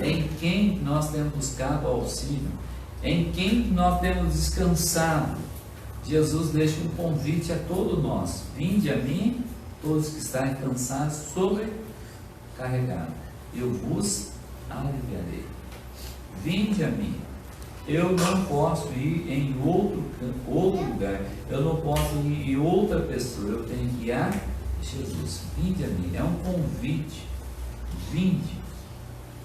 Em quem nós temos buscado auxílio? Em quem nós temos descansado? Jesus deixa um convite a todos nós: vinde a mim, todos que estarem cansados, sobrecarregados, eu vos aliviarei. Vinde a mim. Eu não posso ir em outro lugar, eu não posso ir em outra pessoa, eu tenho que ir a Jesus. Vinde a mim, é um convite. Vinde.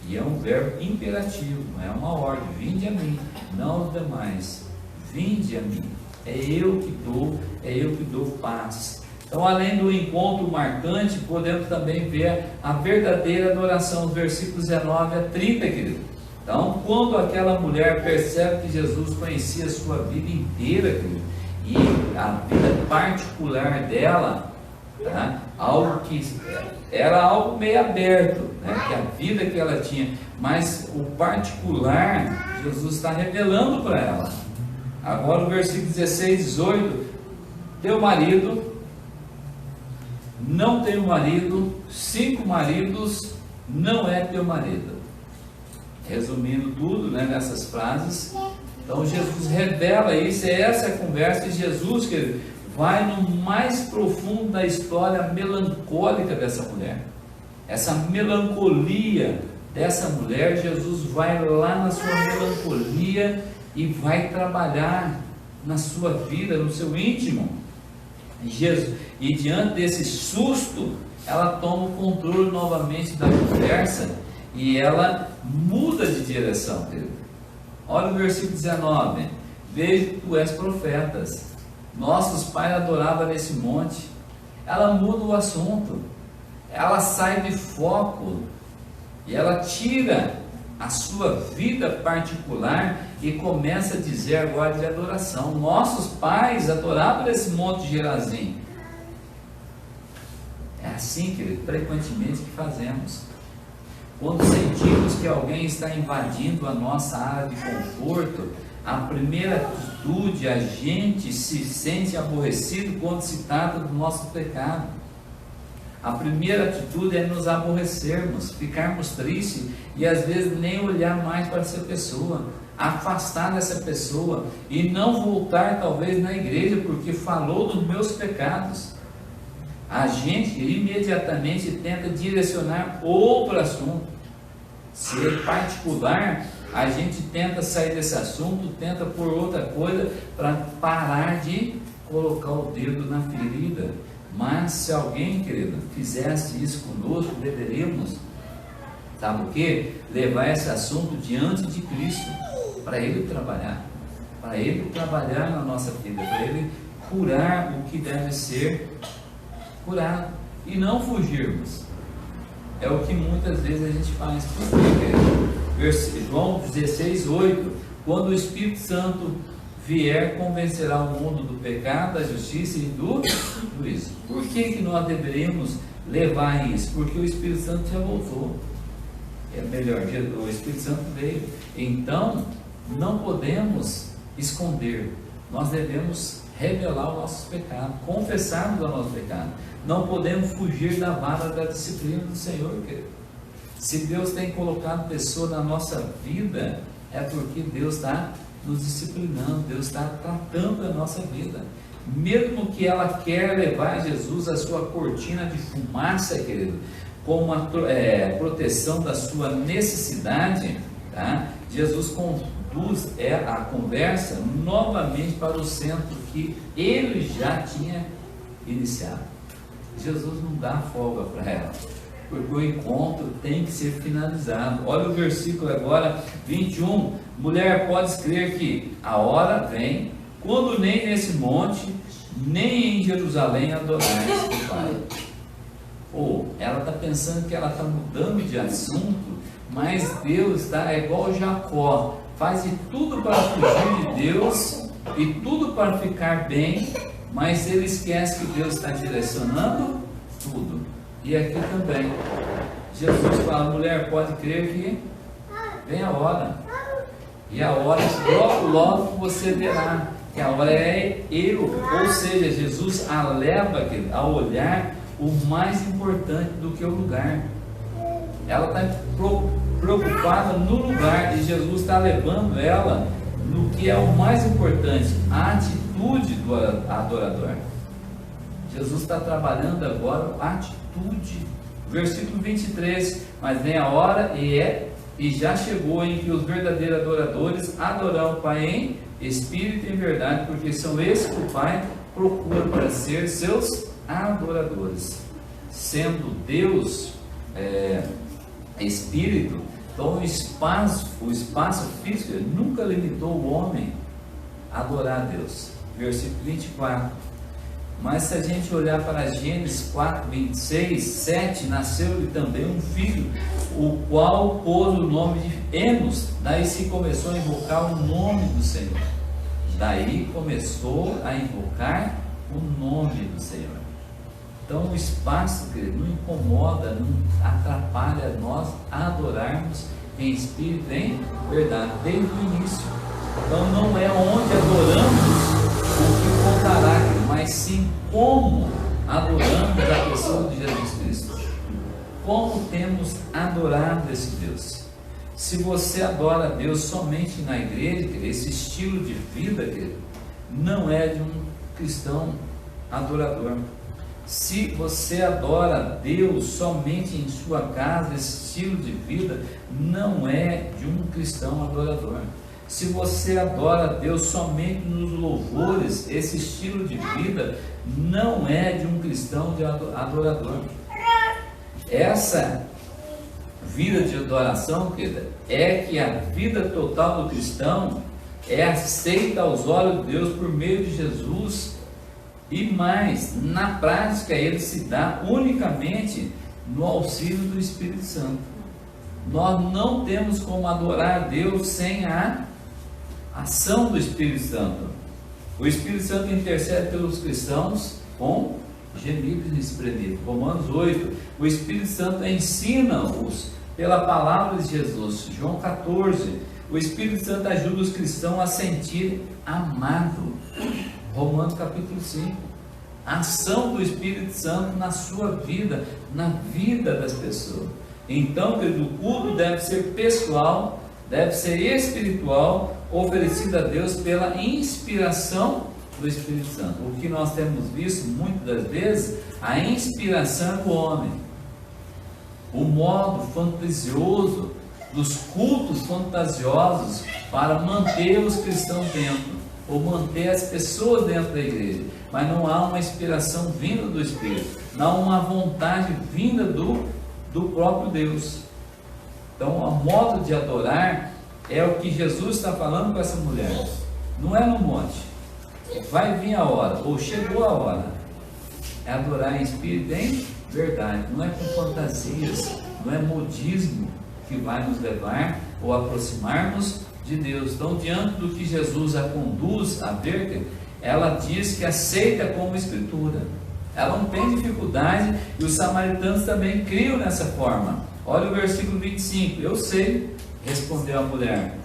E é um verbo imperativo, não é uma ordem. Vinde a mim, não os demais. Vinde a mim. É eu que dou paz. Então, além do encontro marcante, podemos também ver a verdadeira adoração, versículos 19 a 30, querido. Então, quando aquela mulher percebe que Jesus conhecia a sua vida inteira, querido, e a vida particular dela, tá? Era algo meio aberto, que a vida que ela tinha, mas o particular, Jesus está revelando para ela. Agora o versículo 16, 18: teu marido, não tenho marido, 5 maridos, não é teu marido. Resumindo tudo, nessas frases, então Jesus revela isso, essa é a conversa, e Jesus, querido, vai no mais profundo da história melancólica dessa mulher. Essa melancolia dessa mulher, Jesus vai lá na sua melancolia e vai trabalhar na sua vida, no seu íntimo. E diante desse susto, ela toma o controle novamente da conversa e ela muda de direção, querido. Olha o versículo 19: vejo que tu és profetas, nossos pais adoravam nesse monte. Ela muda o assunto, ela sai de foco e ela tira a sua vida particular e começa a dizer agora de adoração. Nossos pais adoravam nesse monte de Gerazim. É assim, querido, frequentemente que fazemos. Quando sentimos que alguém está invadindo a nossa área de conforto, a primeira atitude, a gente se sente aborrecido quando se trata do nosso pecado. A primeira atitude é nos aborrecermos, ficarmos tristes e às vezes nem olhar mais para essa pessoa, afastar dessa pessoa e não voltar talvez na igreja porque falou dos meus pecados. A gente imediatamente tenta direcionar outro assunto. Se é particular, a gente tenta sair desse assunto, tenta por outra coisa para parar de colocar o dedo na ferida. Mas se alguém, querido, fizesse isso conosco, deveríamos, sabe o que? Levar esse assunto diante de Cristo, para Ele trabalhar na nossa vida, para Ele curar o que deve ser curado, e não fugirmos. É o que muitas vezes a gente faz. Por quê? João 16:8: quando o Espírito Santo vier, convencerá o mundo do pecado, da justiça e do juízo. Por que nós deveríamos levar isso? Porque o Espírito Santo já voltou. É melhor, o Espírito Santo veio. Então, não podemos esconder. Nós devemos revelar os nossos pecados, confessarmos o nosso pecado. Não podemos fugir da vara da disciplina do Senhor, querido. Se Deus tem colocado pessoa na nossa vida, é porque Deus está nos disciplinando, Deus está tratando a nossa vida. Mesmo que ela quer levar Jesus a sua cortina de fumaça, querido, como a proteção da sua necessidade, tá? Jesus conduz a conversa novamente para o centro que ele já tinha iniciado. Jesus não dá folga para ela, porque o encontro tem que ser finalizado. Olha o versículo agora 21: mulher, podes crer que a hora vem, quando nem nesse monte, nem em Jerusalém adorais o Pai. Ela está pensando que ela está mudando de assunto, mas Deus está igual Jacó, faz de tudo para fugir de Deus e tudo para ficar bem, mas ele esquece que Deus está direcionando tudo. E aqui também Jesus fala: mulher, pode crer que vem a hora, e a hora logo você verá que a hora é ele. Ou seja, Jesus a leva a olhar o mais importante do que o lugar. Ela está preocupada no lugar, e Jesus está levando ela no que é o mais importante, a atitude do adorador. Jesus está trabalhando agora a atitude. Versículo 23: mas vem a hora e já chegou em que os verdadeiros adoradores adorarão o Pai em espírito e em verdade, porque são esses que o Pai procura para ser seus adoradores. Sendo Deus espírito, então o espaço físico nunca limitou o homem a adorar a Deus. Versículo 24: mas se a gente olhar para Gênesis 4:26, 7, nasceu-lhe também um filho, o qual pôs o nome de Enos. Daí se começou a invocar o nome do Senhor. Daí começou a invocar o nome do Senhor. Então o espaço, querido, não incomoda, não atrapalha nós adorarmos em espírito e em verdade, desde o início. Então não é onde adoramos o que contará, mas sim como adoramos a pessoa de Jesus Cristo. Como temos adorado esse Deus. Se você adora a Deus somente na igreja, querido, esse estilo de vida, querido, não é de um cristão adorador. Se você adora Deus somente em sua casa, esse estilo de vida não é de um cristão adorador. Se você adora Deus somente nos louvores, esse estilo de vida não é de um cristão adorador. Essa vida de adoração, querida, é que a vida total do cristão é aceita aos olhos de Deus por meio de Jesus. E mais, na prática ele se dá unicamente no auxílio do Espírito Santo. Nós não temos como adorar a Deus sem a ação do Espírito Santo. O Espírito Santo intercede pelos cristãos com gemidos inexprimíveis. Romanos 8, o Espírito Santo ensina-os pela palavra de Jesus. João 14, o Espírito Santo ajuda os cristãos a sentir amado. Romanos capítulo 5, a ação do Espírito Santo na sua vida, na vida das pessoas. Então, o culto deve ser pessoal, deve ser espiritual, oferecido a Deus pela inspiração do Espírito Santo. O que nós temos visto muitas das vezes, a inspiração do homem, o modo fantasioso dos cultos fantasiosos para manter os cristãos dentro, ou manter as pessoas dentro da igreja, mas não há uma inspiração vinda do Espírito, não há uma vontade vinda do próprio Deus. Então, o modo de adorar é o que Jesus está falando com essa mulher. Não é no monte, vai vir a hora, ou chegou a hora, é adorar em espírito e em verdade. Não é com fantasias, não é modismo que vai nos levar ou aproximarmos de Deus. Então, diante do que Jesus a conduz a ver, ela diz que aceita como escritura. Ela não tem dificuldade, e os samaritanos também criam nessa forma. Olha o versículo 25. Eu sei, respondeu a mulher,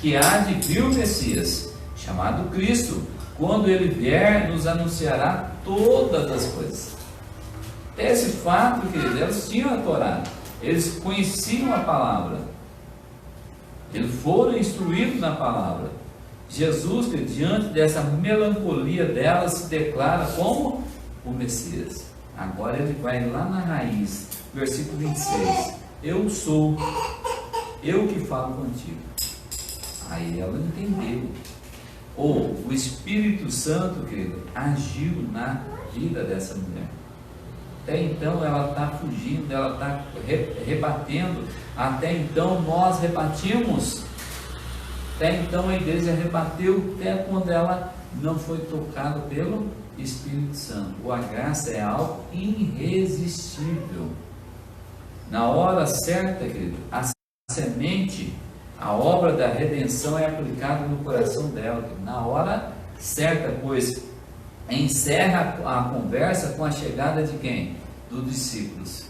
que há de vir o Messias, chamado Cristo. Quando ele vier, nos anunciará todas as coisas. Esse fato, queridos, eles tinham a Torá, eles conheciam a palavra, eles foram instruídos na palavra. Jesus, que diante dessa melancolia dela, se declara como o Messias. Agora ele vai lá na raiz, versículo 26. Eu sou, eu que falo contigo. Aí ela entendeu. Ou o Espírito Santo, querido, agiu na vida dessa mulher. Até então ela está fugindo, ela está rebatendo. Até então nós rebatimos. Até então a igreja rebateu, até quando ela não foi tocada pelo Espírito Santo. A graça é algo irresistível. Na hora certa, querido, a semente, a obra da redenção é aplicada no coração dela, querido, na hora certa, pois encerra a conversa com a chegada de quem? Dos discípulos,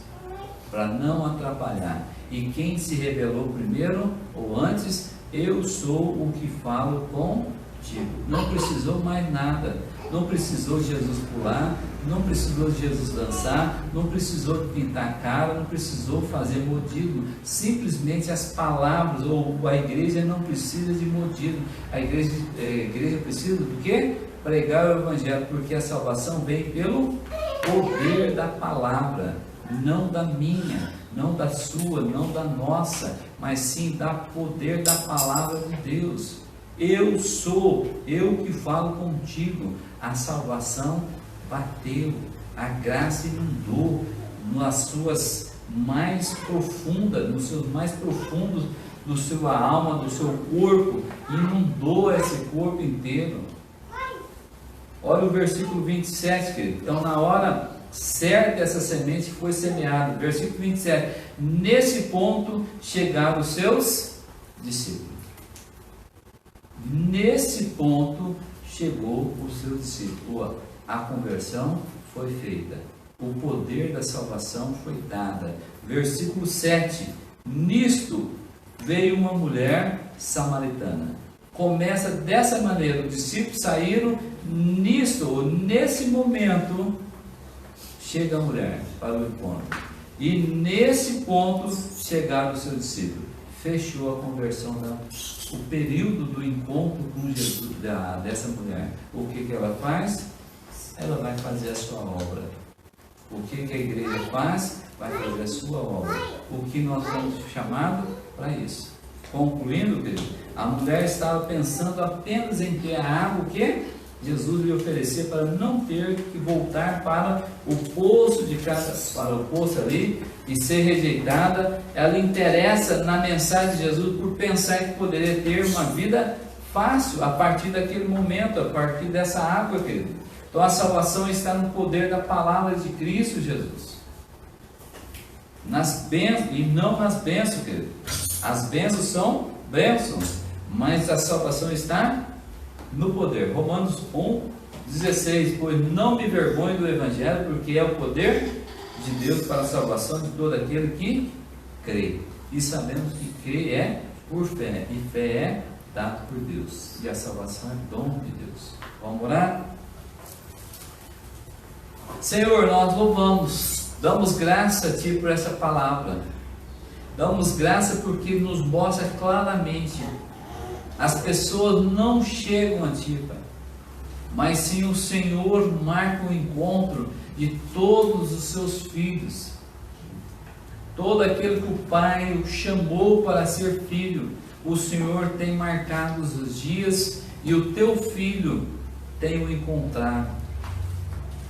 para não atrapalhar. E quem se revelou primeiro ou antes? Eu sou o que falo contigo. Não precisou mais nada. Não precisou Jesus pular, não precisou Jesus dançar, não precisou pintar a cara, não precisou fazer modismo. Simplesmente as palavras, ou a igreja não precisa de modismo. A igreja precisa do quê? Pregar o Evangelho, porque a salvação vem pelo poder da palavra, não da minha, não da sua, não da nossa, mas sim da poder da palavra de Deus. Eu sou, eu que falo contigo. A salvação bateu, a graça inundou nas suas mais profundas, nos seus mais profundos do sua alma, do seu corpo, inundou esse corpo inteiro. Olha o versículo 27, querido. Então, na hora certa, essa semente foi semeada. Versículo 27. Nesse ponto chegaram os seus discípulos. Nesse ponto chegou o seu discípulo. A conversão foi feita. O poder da salvação foi dada. Versículo 7. Nisto veio uma mulher samaritana. Começa dessa maneira. Os discípulos saíram. Nesse momento, chega a mulher para o encontro. E nesse ponto chegaram os seus discípulos. Fechou a conversão, o período do encontro com Jesus dessa mulher. O que ela faz? ela vai fazer a sua obra. O que a igreja faz? Vai fazer a sua obra. O que nós somos chamados para isso. Concluindo, querido, a mulher estava pensando apenas em ter a água que Jesus lhe oferecia para não ter que voltar para o poço de casa, para o poço ali e ser rejeitada. Ela interessa na mensagem de Jesus por pensar que poderia ter uma vida fácil a partir daquele momento, a partir dessa água, querido. Então a salvação está no poder da palavra de Cristo Jesus. Nas bênçãos e não nas bênçãos, querido. As bênçãos são bênçãos, mas a salvação está no poder. Romanos 1:16, pois não me envergonho do Evangelho, porque é o poder de Deus para a salvação de todo aquele que crê. E sabemos que crer é por fé, e fé é dado por Deus, e a salvação é dom de Deus. Vamos orar? Senhor, nós louvamos, damos graça a Ti por essa palavra, damos graça porque nos mostra claramente. As pessoas não chegam a Ti, Pai, mas sim o Senhor marca o encontro de todos os Seus filhos. Todo aquele que o Pai o chamou para ser filho, o Senhor tem marcado os dias e o Teu Filho tem o encontrado.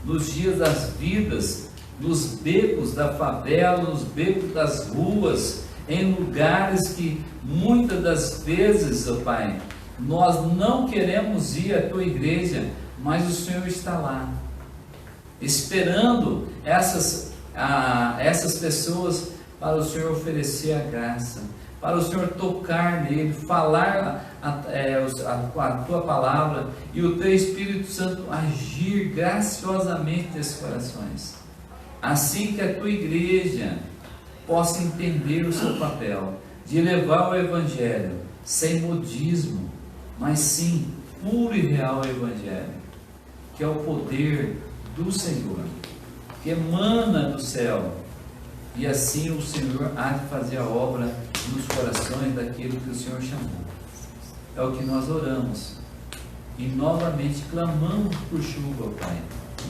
Nos dias das vidas, nos becos da favela, nos becos das ruas, em lugares que muitas das vezes, ó Pai, nós não queremos ir à Tua igreja, mas o Senhor está lá, esperando essas pessoas para o Senhor oferecer a graça, para o Senhor tocar nele, falar a Tua palavra e o Teu Espírito Santo agir graciosamente nesses corações, assim que a Tua igreja possa entender o seu papel de levar o Evangelho sem modismo, mas sim puro e real Evangelho, que é o poder do Senhor, que emana do céu, e assim o Senhor há de fazer a obra nos corações daquele que o Senhor chamou. É o que nós oramos e novamente clamamos por chuva, Pai,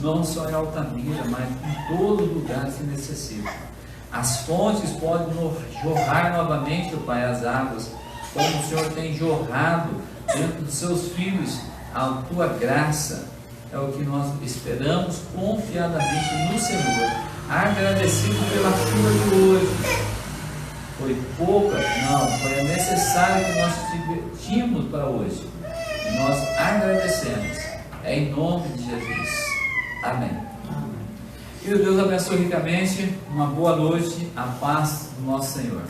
não só em Altamira, mas em todo lugar se necessita. As fontes podem jorrar novamente, Pai, as águas, como o Senhor tem jorrado dentro dos Seus filhos a Tua graça. É o que nós esperamos confiadamente no Senhor, agradecido pela chuva de hoje. Foi pouca? Não, foi a necessária que nós tínhamos para hoje, e nós agradecemos, é em nome de Jesus, amém. Que Deus abençoe ricamente, uma boa noite, a paz do nosso Senhor.